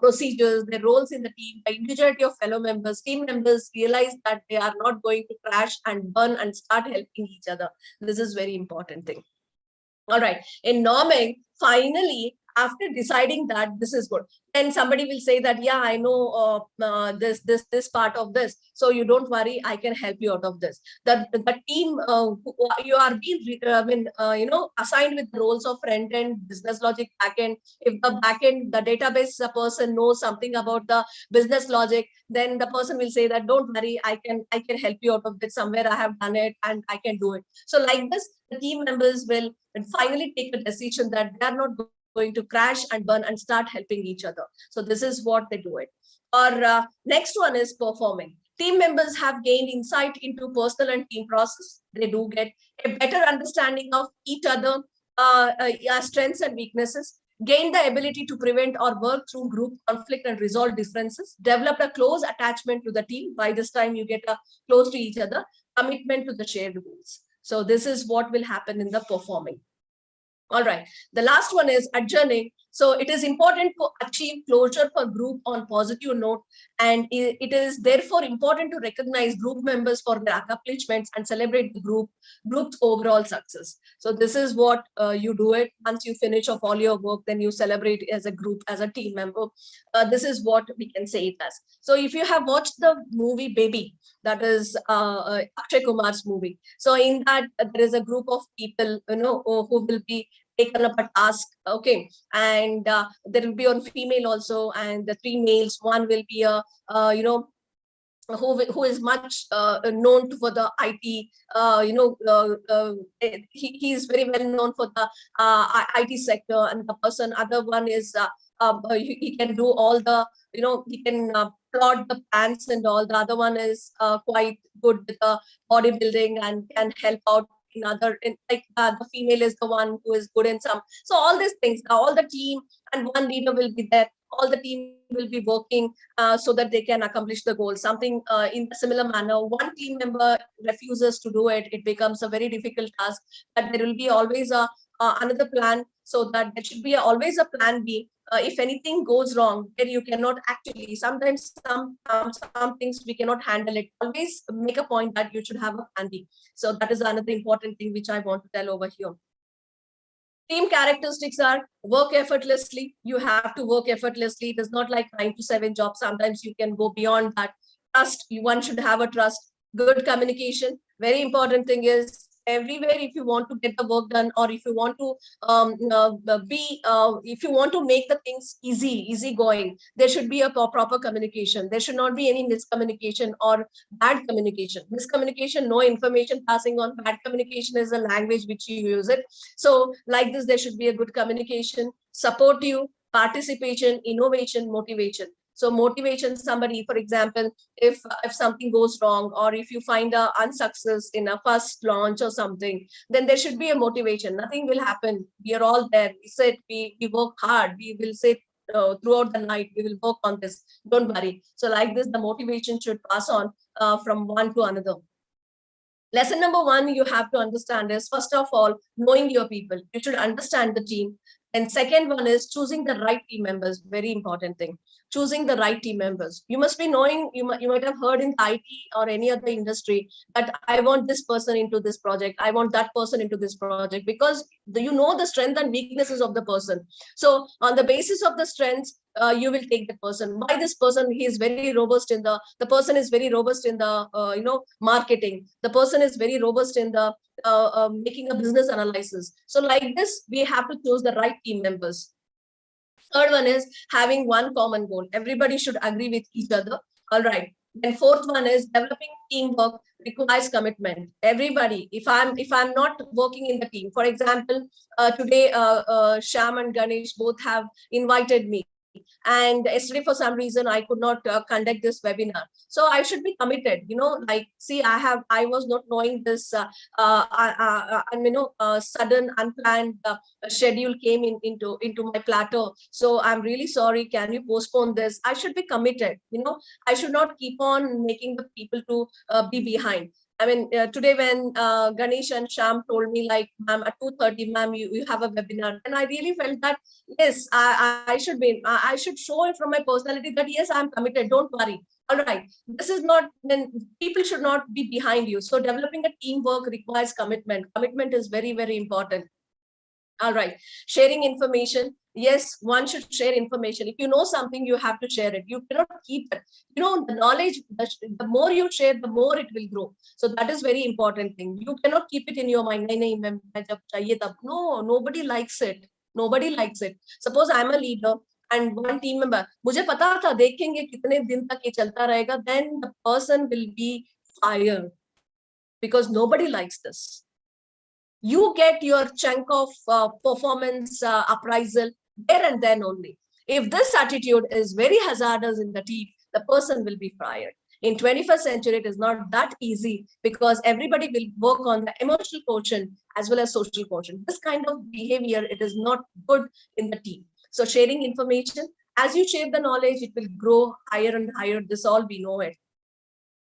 procedures, their roles in the team, the individuality of fellow members. Team members realize that they are not going to crash and burn and start helping each other. This is very important thing. All right. In norming, finally, after deciding that this is good, then somebody will say that, yeah, I know this part of this. So you don't worry, I can help you out of this. The team, you are being assigned with roles of front end, business logic, back end. If the back end, the database person knows something about the business logic, then the person will say that, don't worry, I can help you out of this. Somewhere I have done it and I can do it. So like this, the team members will finally take a decision that they are not going to crash and burn and start helping each other. So this is what they do it. Or next one is performing. Team members have gained insight into personal and team process. They do get a better understanding of each other, strengths and weaknesses, gain the ability to prevent or work through group conflict and resolve differences, develop a close attachment to the team. By this time, you get close to each other, commitment to the shared goals. So this is what will happen in the performing. All right. The last one is adjourning. So it is important to achieve closure for group on positive note, and it is therefore important to recognize group members for their accomplishments and celebrate the group's overall success. So this is what you do it. Once you finish off all your work, then you celebrate as a group, as a team member. This is what we can say it as. So if you have watched the movie Baby, that is Akshay Kumar's movie. So in that, there is a group of people, who will be taken up a task, okay, and there will be one female also, and the 3 males. One will be a who is much known for the IT, he is very well known for the IT sector, and the other one is he can do all the, he can plot the plans and all. The other one is quite good with the bodybuilding and can help out in other, like the female is the one who is good in some. So all these things, all the team and one leader will be there. All the team will be working so that they can accomplish the goal. Something in a similar manner, one team member refuses to do it, it becomes a very difficult task. But there will be always a another plan, so that there should be always a plan B. If anything goes wrong, then you cannot actually, sometimes some things we cannot handle it. Always make a point that you should have a plan B. So that is another important thing which I want to tell over here. Team characteristics are work effortlessly. You have to work effortlessly. It is not like 9 to 7 job. Sometimes you can go beyond that. Trust, one should have a trust. Good communication. Very important thing is everywhere, if you want to get the work done, or if you want to if you want to make the things easy going, there should be a proper communication. There should not be any miscommunication or bad communication. Miscommunication, no information passing on. Bad communication is a language which you use it. So like this, there should be a good communication, supportive, participation, innovation, motivation. So motivation, somebody, for example, if something goes wrong, or if you find a unsuccess in a first launch or something, then there should be a motivation. Nothing will happen. We are all there. We sit, we work hard. We will sit throughout the night. We will work on this. Don't worry. So like this, the motivation should pass on from one to another. Lesson number one you have to understand is, first of all, knowing your people. You should understand the team. And second one is choosing the right team members. Very important thing. Choosing the right team members. You must be knowing, you might have heard in IT or any other industry that I want this person into this project. I want that person into this project, because you know the strength and weaknesses of the person. So on the basis of the strengths, you will take the person. Why this person? He is very robust in the person is very robust in the marketing. The person is very robust in the making a business analysis. So like this, we have to choose the right team members. Third one is having one common goal. Everybody should agree with each other. All right. And fourth one is developing teamwork requires commitment. Everybody, if I'm not working in the team, for example, today Sham and Ganesh both have invited me, and yesterday for some reason I could not conduct this webinar. So I should be committed, like, see, I was not knowing this sudden unplanned schedule came into my plateau. So I'm really sorry, can you postpone this? I should be committed. I should not keep on making the people to be behind. I mean, today when Ganesh and Sham told me, like, ma'am, at 2:30, ma'am, you have a webinar. And I really felt that, yes, I should be, I should show it from my personality that, yes, I'm committed. Don't worry. All right. This is not, then people should not be behind you. So developing a teamwork requires commitment. Commitment is very, very important. All right. Sharing information. Yes, one should share information. If you know something, you have to share it. You cannot keep it. The knowledge, the more you share, the more it will grow. So that is very important thing. You cannot keep it in your mind. No, nobody likes it. Nobody likes it. Suppose I'm a leader and one team member, मुझे पता था देखेंगे कितने दिन तक ये चलता रहेगा, then the person will be fired, because nobody likes this. You get your chunk of performance appraisal there and then only. If this attitude is very hazardous in the team, the person will be fired. In 21st century, it is not that easy, because everybody will work on the emotional quotient as well as social quotient. This kind of behavior, it is not good in the team. So sharing information, as you share the knowledge, it will grow higher and higher. This all we know it.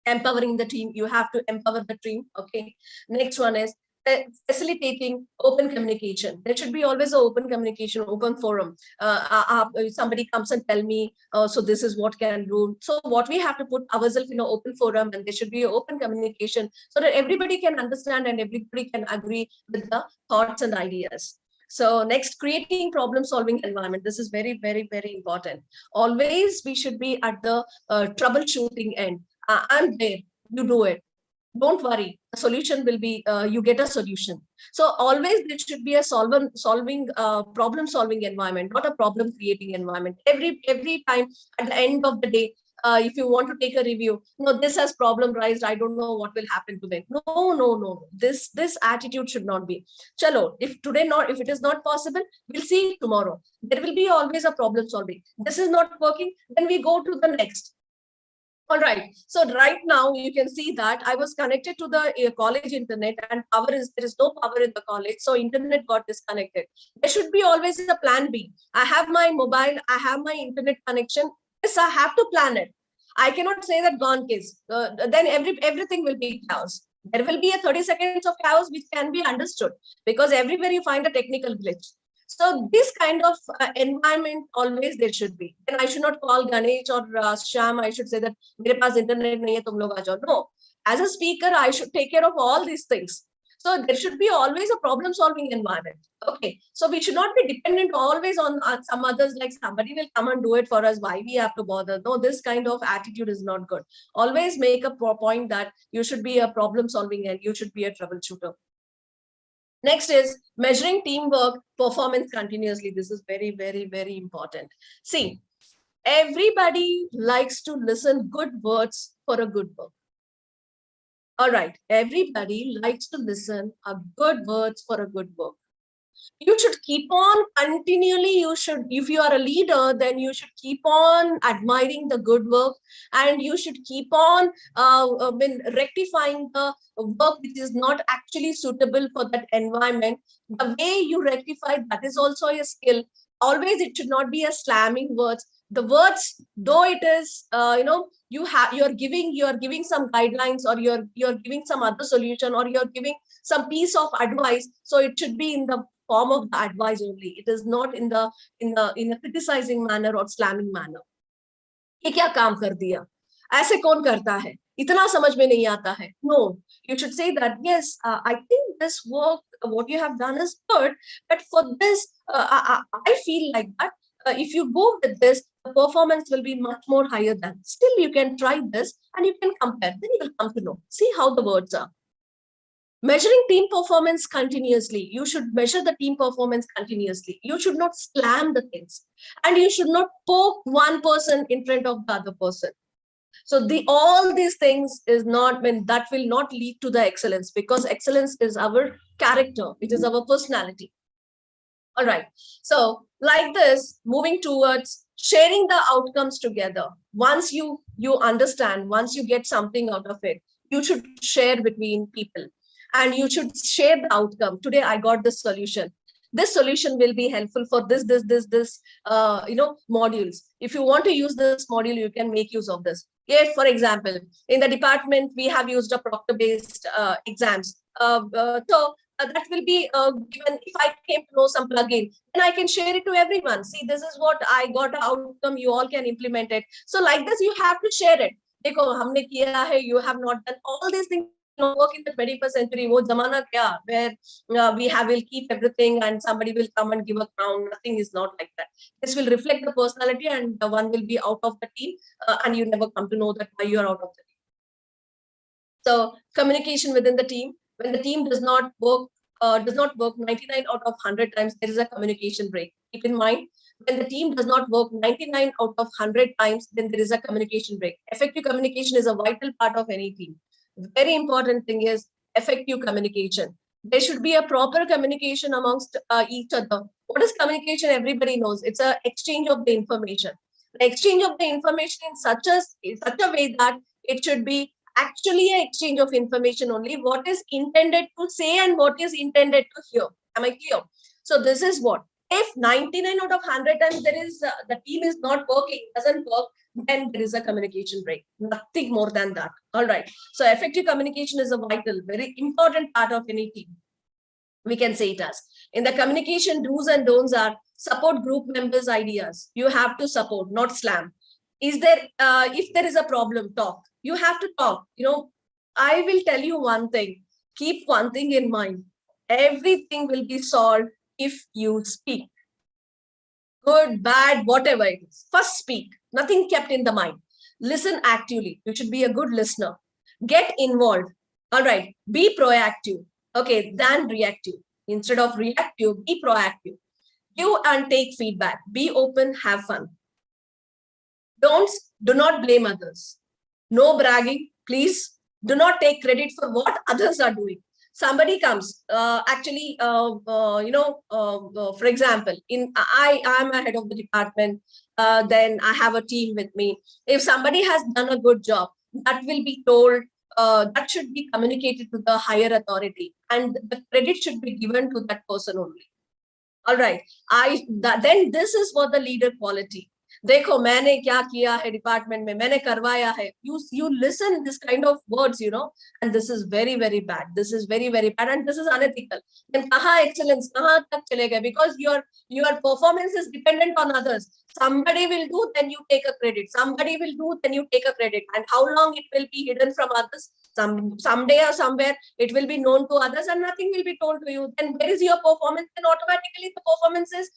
Empowering the team, you have to empower the team. Okay. Next one is facilitating open communication. There should be always an open communication, open forum. Somebody comes and tell me, so this is what can do. So what we have to put ourselves in an open forum, and there should be open communication so that everybody can understand and everybody can agree with the thoughts and ideas. So next, creating problem-solving environment. This is very, very, very important. Always we should be at the troubleshooting end. I'm there, you do it. Don't worry, the solution will be, you get a solution. So always there should be a problem-solving environment, not a problem-creating environment. Every time at the end of the day, if you want to take a review, no, this has problem raised, I don't know what will happen today. No. This attitude should not be. Chalo, if it is not possible, we'll see tomorrow. There will be always a problem solving. This is not working, then we go to the next. All right. So right now you can see that I was connected to the college internet, and there is no power in the college. So internet got disconnected. There should be always a plan B. I have my mobile, I have my internet connection. Yes, I have to plan it. I cannot say that gone case. Then everything will be chaos. There will be a 30 seconds of chaos which can be understood, because everywhere you find a technical glitch. So this kind of environment always there should be. Then I should not call Ganesh or Sham. I should say that मेरे पास internet नहीं है, तुम लोग आ जाओ. No, as a speaker, I should take care of all these things. So there should be always a problem solving environment. Okay, so we should not be dependent always on some others, like somebody will come and do it for us. Why we have to bother? No, this kind of attitude is not good. Always make a point that you should be a problem solving and you should be a troubleshooter. Next is measuring teamwork performance continuously. This is very, very, very important. See, everybody likes to listen good words for a good work. All right, everybody likes to listen a good words for a good work. You should keep on continually, if you are a leader, then you should keep on admiring the good work, and you should keep on rectifying the work which is not actually suitable for that environment. The way you rectify, that is also a skill. Always it should not be a slamming words. The words, though it is you're giving some guidelines, or you're giving some other solution, or you're giving some piece of advice, so it should be in the form of the advice only. It is not in a criticizing manner or slamming manner. ये क्या काम कर दिया, ऐसे कौन करता है, इतना समझ में नहीं आता है. No, you should say that yes, I think this work, what you have done is good, but for this I feel like that if you go with this, the performance will be much more higher than. Still, you can try this and you can compare. Then you will come to know. See how the words are. Measuring team performance continuously. You should measure the team performance continuously. You should not slam the things, and you should not poke one person in front of the other person. So all these things is not, that will not lead to the excellence, because excellence is our character. It is our personality. All right. So like this, moving towards sharing the outcomes together. Once you understand, once you get something out of it, you should share between people, and you should share the outcome. Today I got this solution. This solution will be helpful for this modules. If you want to use this module, you can make use of this. If, for example, in the department we have used a proctor-based exams, that will be given. If I came to know some plugin, then I can share it to everyone. See, this is what I got an outcome. You all can implement it. So like this, you have to share it. देखो हमने किया है, you have not done. All these things work in the 21st century. वो जमाना क्या, where will keep everything and somebody will come and give a crown. Nothing is not like that. This will reflect the personality, and the one will be out of the team, and you never come to know that why you are out of the team. So communication within the team. When the team does not work 99 out of 100 times, there is a communication break. Keep in mind, when the team does not work 99 out of 100 times, then there is a communication break. Effective communication is a vital part of any team. The very important thing is effective communication. There should be a proper communication amongst each other. What is communication? Everybody knows. It's an exchange of the information. The exchange of the information in such a way that it should be actually an exchange of information only. What is intended to say and what is intended to hear. Am I clear? So this is what. If 99 out of 100 times there is the team is not working, doesn't work, then there is a communication break. Nothing more than that. All right. So effective communication is a vital, very important part of any team. We can say it as. In the communication, do's and don'ts are support group members' ideas. You have to support, not slam. Is there, if there is a problem, talk. You have to talk. I will tell you one thing. Keep one thing in mind. Everything will be solved if you speak. Good, bad, whatever it is. First speak. Nothing kept in the mind. Listen actively. You should be a good listener. Get involved. All right. Be proactive. Okay, than reactive. Instead of reactive, be proactive. Give and take feedback. Be open, have fun. Do not blame others. No bragging, please. Do not take credit for what others are doing. Somebody comes, for example, I am a head of the department. then I have a team with me. If somebody has done a good job, that will be told, that should be communicated to the higher authority, and the credit should be given to that person only. All right. Then this is for the leader quality. देखो मैंने क्या किया है department में, मैंने करवाया है. You listen this kind of words, and this is very, very bad. This is very, very bad, and this is unethical. Then kaha excellence, kaha tak chalega, because your performance is dependent on others. Somebody will do, then you take a credit. Somebody will do, then you take a credit. And how long it will be hidden from others? Someday or somewhere it will be known to others, and nothing will be told to you. Then where is your performance? Then automatically the performance is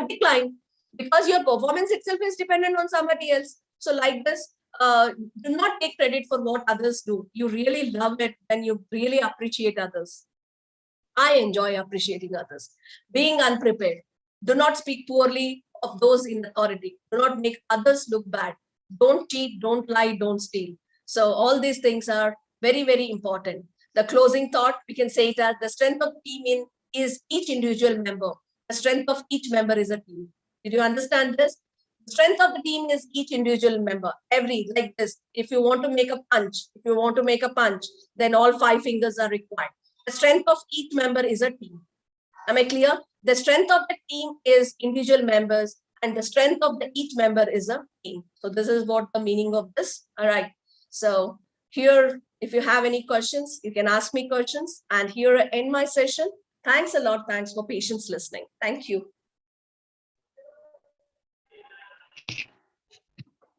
declined, because your performance itself is dependent on somebody else. So like this, do not take credit for what others do. You really love it when you really appreciate others. I enjoy appreciating others. Being unprepared. Do not speak poorly of those in authority. Do not make others look bad. Don't cheat, don't lie, don't steal. So all these things are very, very important. The closing thought, we can say it as the strength of the team is each individual member. The strength of each member is a team. Did you understand this? The strength of the team is each individual member. Like this, if you want to make a punch, then all 5 fingers are required. The strength of each member is a team. Am I clear? The strength of the team is individual members, and the strength of each member is a team. So this is what the meaning of this. All right. So here, if you have any questions, you can ask me questions. And here I end my session. Thanks a lot. Thanks for patience listening. Thank you.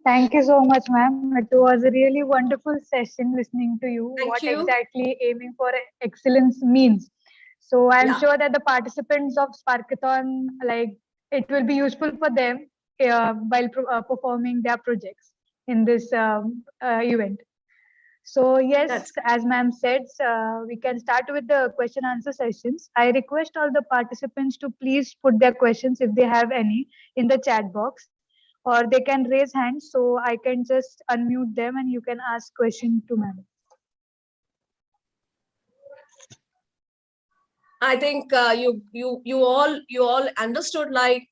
Thank you so much, ma'am. It was a really wonderful session listening to you. Thank what you. exactly aiming for excellence means. So I'm Yeah. sure that the participants of Sparkathon, it will be useful for them while performing their projects in this event. So yes, as ma'am said, we can start with the question answer sessions. I request all the participants to please put their questions, if they have any, in the chat box, or they can raise hands so I can just unmute them and you can ask question to ma'am. I think you all understood, like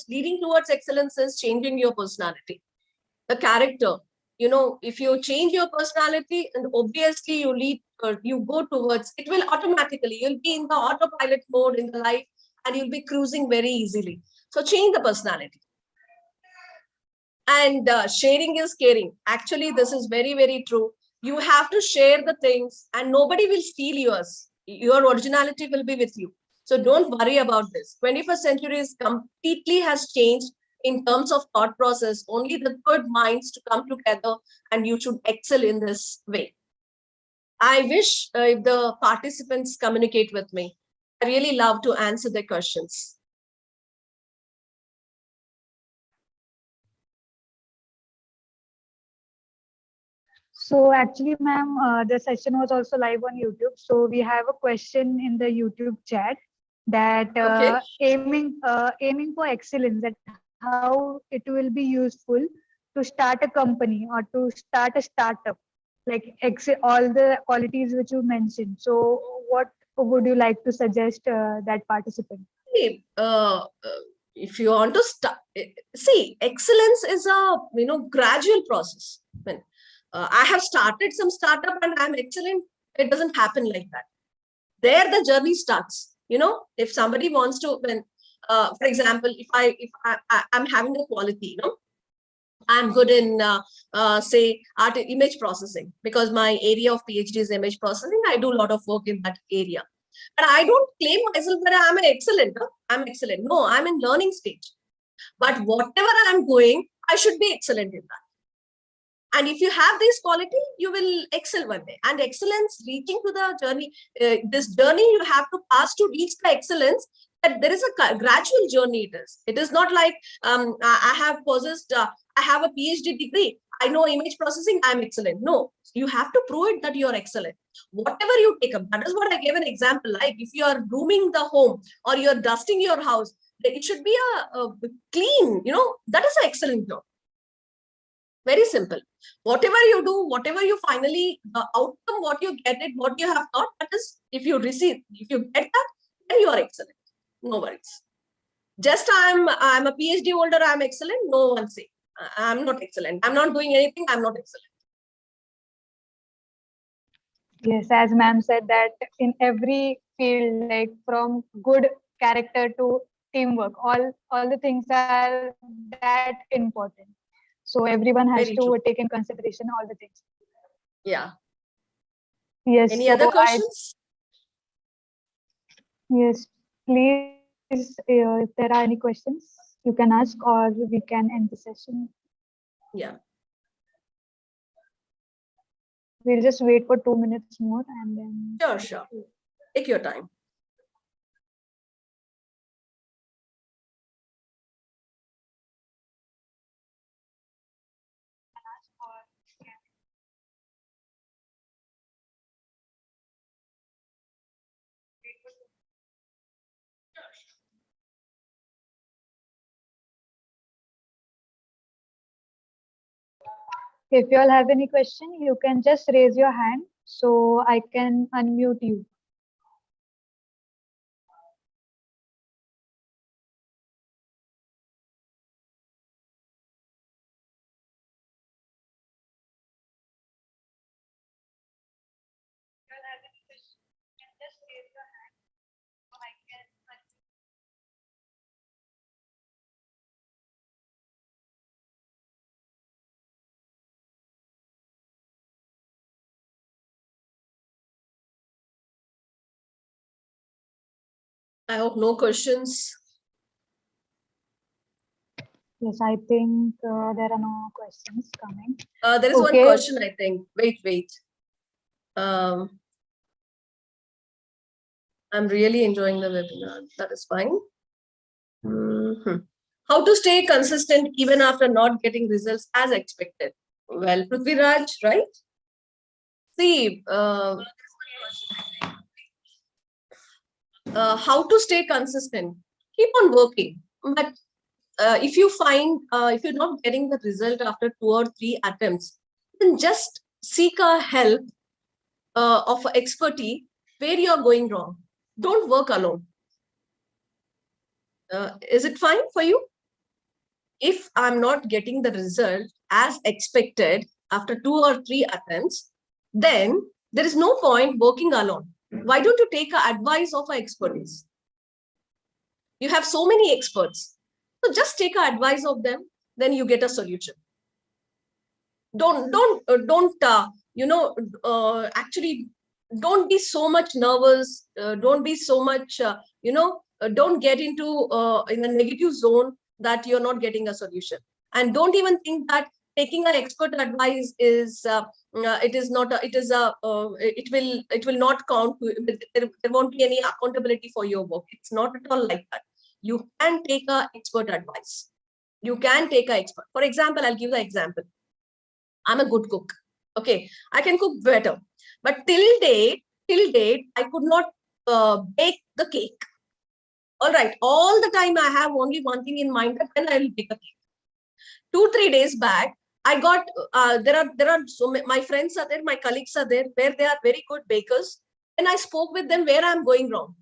leading towards excellence is changing your personality, the character. If you change your personality, and obviously you go towards it, will automatically, you'll be in the autopilot mode in the life, and you'll be cruising very easily. So change the personality. And sharing is caring. Actually, this is very, very true. You have to share the things, and nobody will steal yours. Your originality will be with you. So don't worry about this. 21st century is completely has changed in terms of thought process. Only the good minds to come together, and you should excel in this way. I wish if the participants communicate with me. I really love to answer their questions. So actually, ma'am, the session was also live on YouTube. So we have a question in the YouTube chat that Okay. aiming for excellence, that how it will be useful to start a company or to start a startup, like all the qualities which you mentioned. So what would you like to suggest that participant? If you want to start, see, excellence is a gradual process. I have started some startup and I'm excellent. It doesn't happen like that. There the journey starts. If somebody wants to, for example, if I'm having a quality, I'm good in say image processing, because my area of PhD is image processing. I do a lot of work in that area. But I don't claim myself that I'm an excellent. I'm excellent. No, I'm in learning stage. But whatever I'm going, I should be excellent in that. And if you have this quality, you will excel one day. And excellence, reaching to the journey, this journey you have to pass to reach the excellence. That there is a gradual journey. It is not like I have possessed, I have a PhD degree, I know image processing, I'm excellent. No, you have to prove it that you're excellent. Whatever you take up, that is what I gave an example. Like if you are grooming the home or you're dusting your house, it should be a clean, that is an excellent job. Very simple. Whatever you do, whatever you finally, the outcome, what you get it, what you have thought, that is, if you get that, then you are excellent. No worries. Just I'm a PhD holder, I'm excellent. No one say I'm not excellent. I'm not doing anything. I'm not excellent. Yes, as ma'am said that in every field, like from good character to teamwork, all the things are that important. So everyone has Very to true. take in consideration all the things. Yeah. Yes. Any So other questions? yes, please, if there are any questions, you can ask or we can end the session. Yeah. We'll just wait for 2 minutes more and then. Sure, sure. Take your time. If you all have any question, you can just raise your hand so I can unmute you. I hope no questions. Yes, I think there are no questions coming. There is one Okay. question, I think. Wait. I'm really enjoying the webinar. That is fine. How to stay consistent even after not getting results as expected? Well, Prithviraj, right? See, how to stay consistent? Keep on working. But if you find, if you're not getting the result after 2 or 3 attempts, then just seek a help of expertise where you're going wrong. Don't work alone. Is it fine for you? If I'm not getting the result as expected after 2 or 3 attempts, then there is no point working alone. Why don't you take advice of expertise? You have so many experts. So just take advice of them, then you get a solution. Don't actually don't be so much nervous. Don't be so much, don't get into in a negative zone that you're not getting a solution. And don't even think that taking an expert advice is it is not a, it is a it will not count. There won't be any accountability for your work. It's not at all like that. You can take a expert advice. You can take a expert. For example, I'll give the example. I'm a good cook. Okay, I can cook better. But till date, I could not bake the cake. All right, all the time I have only one thing in mind, that when I will bake a cake. 2-3 days back, I got there are my friends are there, my colleagues are there, where they are very good bakers, and I spoke with them where I'm going wrong.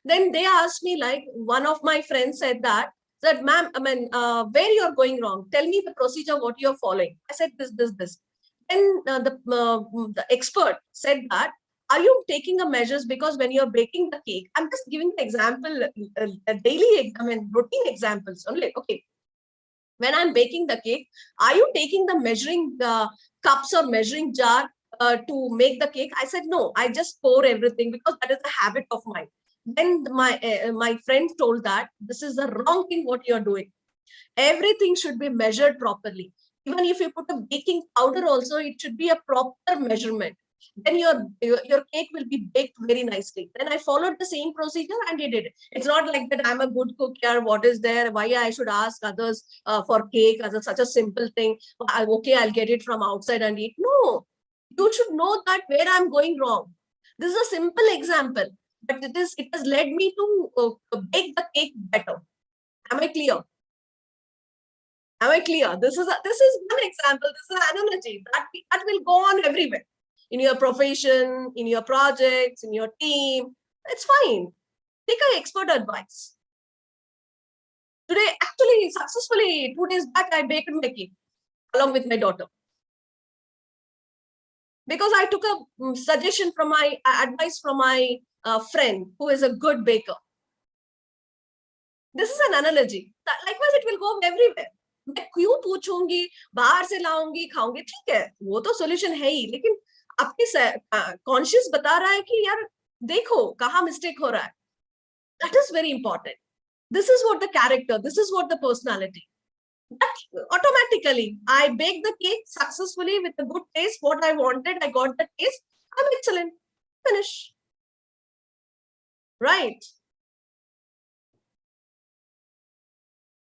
Then they asked me, like, one of my friends said that ma'am, I mean, where you're going wrong, tell me the procedure, what you're following. I said this. Then the expert said that, are you taking a measures, because when you're baking the cake, I'm just giving the example, routine examples only. Okay, when I'm baking the cake, are you taking the measuring cups or measuring jar to make the cake? I said, no, I just pour everything because that is a habit of mine. Then my friend told that this is the wrong thing what you're doing. Everything should be measured properly. Even if you put a baking powder also, it should be a proper measurement. Then your cake will be baked very nicely. Then I followed the same procedure and he did it. It's not like that I'm a good cook here. What is there? Why I should ask others for cake as such a simple thing? Okay, I'll get it from outside and eat. No, you should know that where I'm going wrong. This is a simple example, but it has led me to bake the cake better. Am I clear? Am I clear? This is one example. This is an analogy that will go on everywhere, in your profession, in your projects, in your team. It's fine. Take an expert advice. Today, actually, successfully, 2 days back, I baked my cake along with my daughter. Because I took a suggestion from my advice from my friend who is a good baker. This is an analogy. Likewise, it will go everywhere. मैं क्यों पूछूंगी, बाहर से लाऊंगी, खाऊंगी, ठीक है, वो तो सोल्यूशन है ही, लेकिन आपकी कॉन्शियस बता रहा है कि यार देखो कहाँ मिस्टेक हो रहा है. That is very important. This is what the character, this is what the personality. But automatically, I baked the cake successfully with a good taste. What I wanted, I got the taste. I'm excellent. Finish. Right.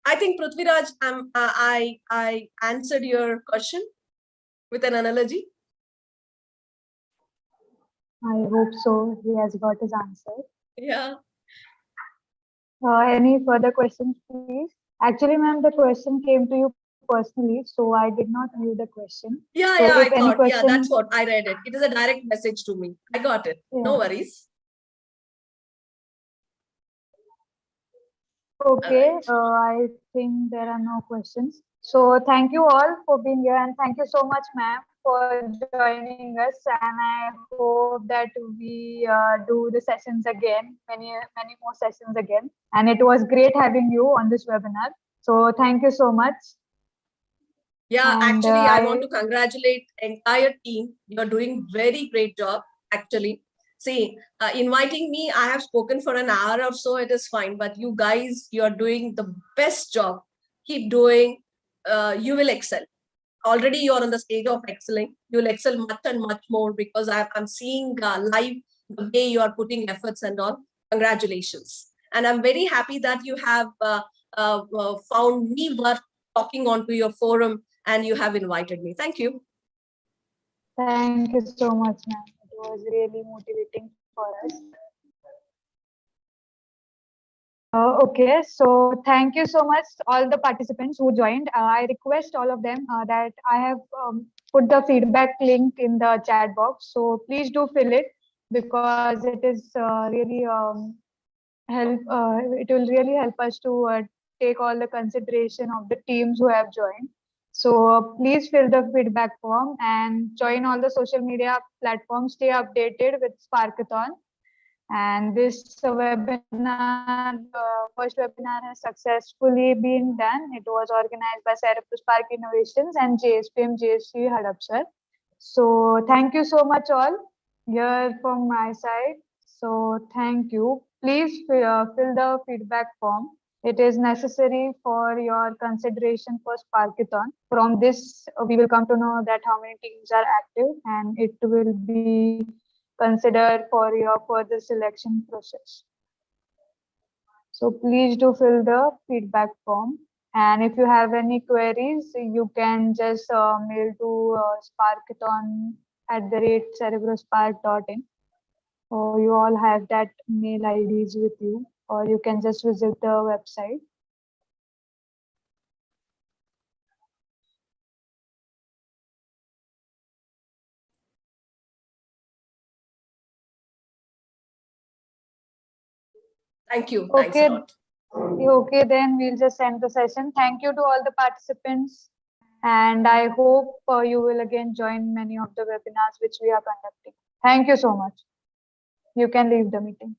I think Prithviraj, I answered your question with an analogy. I hope so. He has got his answer. Yeah. Any further questions, please? Actually, ma'am, the question came to you personally, so I did not view the question. Yeah, So yeah, if I any thought, yeah, question- that's what I read it. It is a direct message to me. I got it. Yeah. No worries. Okay, Alright. I think there are no questions. So thank you all for being here, and thank you so much, ma'am, for joining us. And I hope that we do the sessions again, many more sessions again. And it was great having you on this webinar. So thank you so much. Yeah, And, actually, I want to congratulate entire team. You're doing very great job, actually. See, inviting me, I have spoken for an hour or so, it is fine. But you guys, you're doing the best job. Keep doing. You will excel. Already you're on the stage of excelling. You'll excel much and much more because I'm seeing live the way you are putting efforts and all. Congratulations. And I'm very happy that you have found me worth talking onto your forum and you have invited me. Thank you. thank you so much, ma'am. It was really motivating for us. Okay, so thank you so much, all the participants who joined. I request all of them that I have put the feedback link in the chat box. So please do fill it because it is really it will really help us to take all the consideration of the teams who have joined. So please fill the feedback form and join all the social media platforms. Stay updated with Sparkathon. And this webinar, first webinar has successfully been done. It was organized by Cerebral Spark Innovations and JSPM JSC Hadapsar. So thank you so much all here from my side. So thank you. Please fill the feedback form. It is necessary for your consideration for Sparkathon. From this, we will come to know that how many teams are active, and it will be considered for your further selection process. So please do fill the feedback form. And if you have any queries, you can just mail to sparkathon@cerebrospark.in. Or you all have that mail IDs with you, or you can just visit the website. Thank you. Thanks Okay. a lot. Okay, then we'll just end the session. Thank you to all the participants. And I hope you will again join many of the webinars which we are conducting. Thank you so much. You can leave the meeting.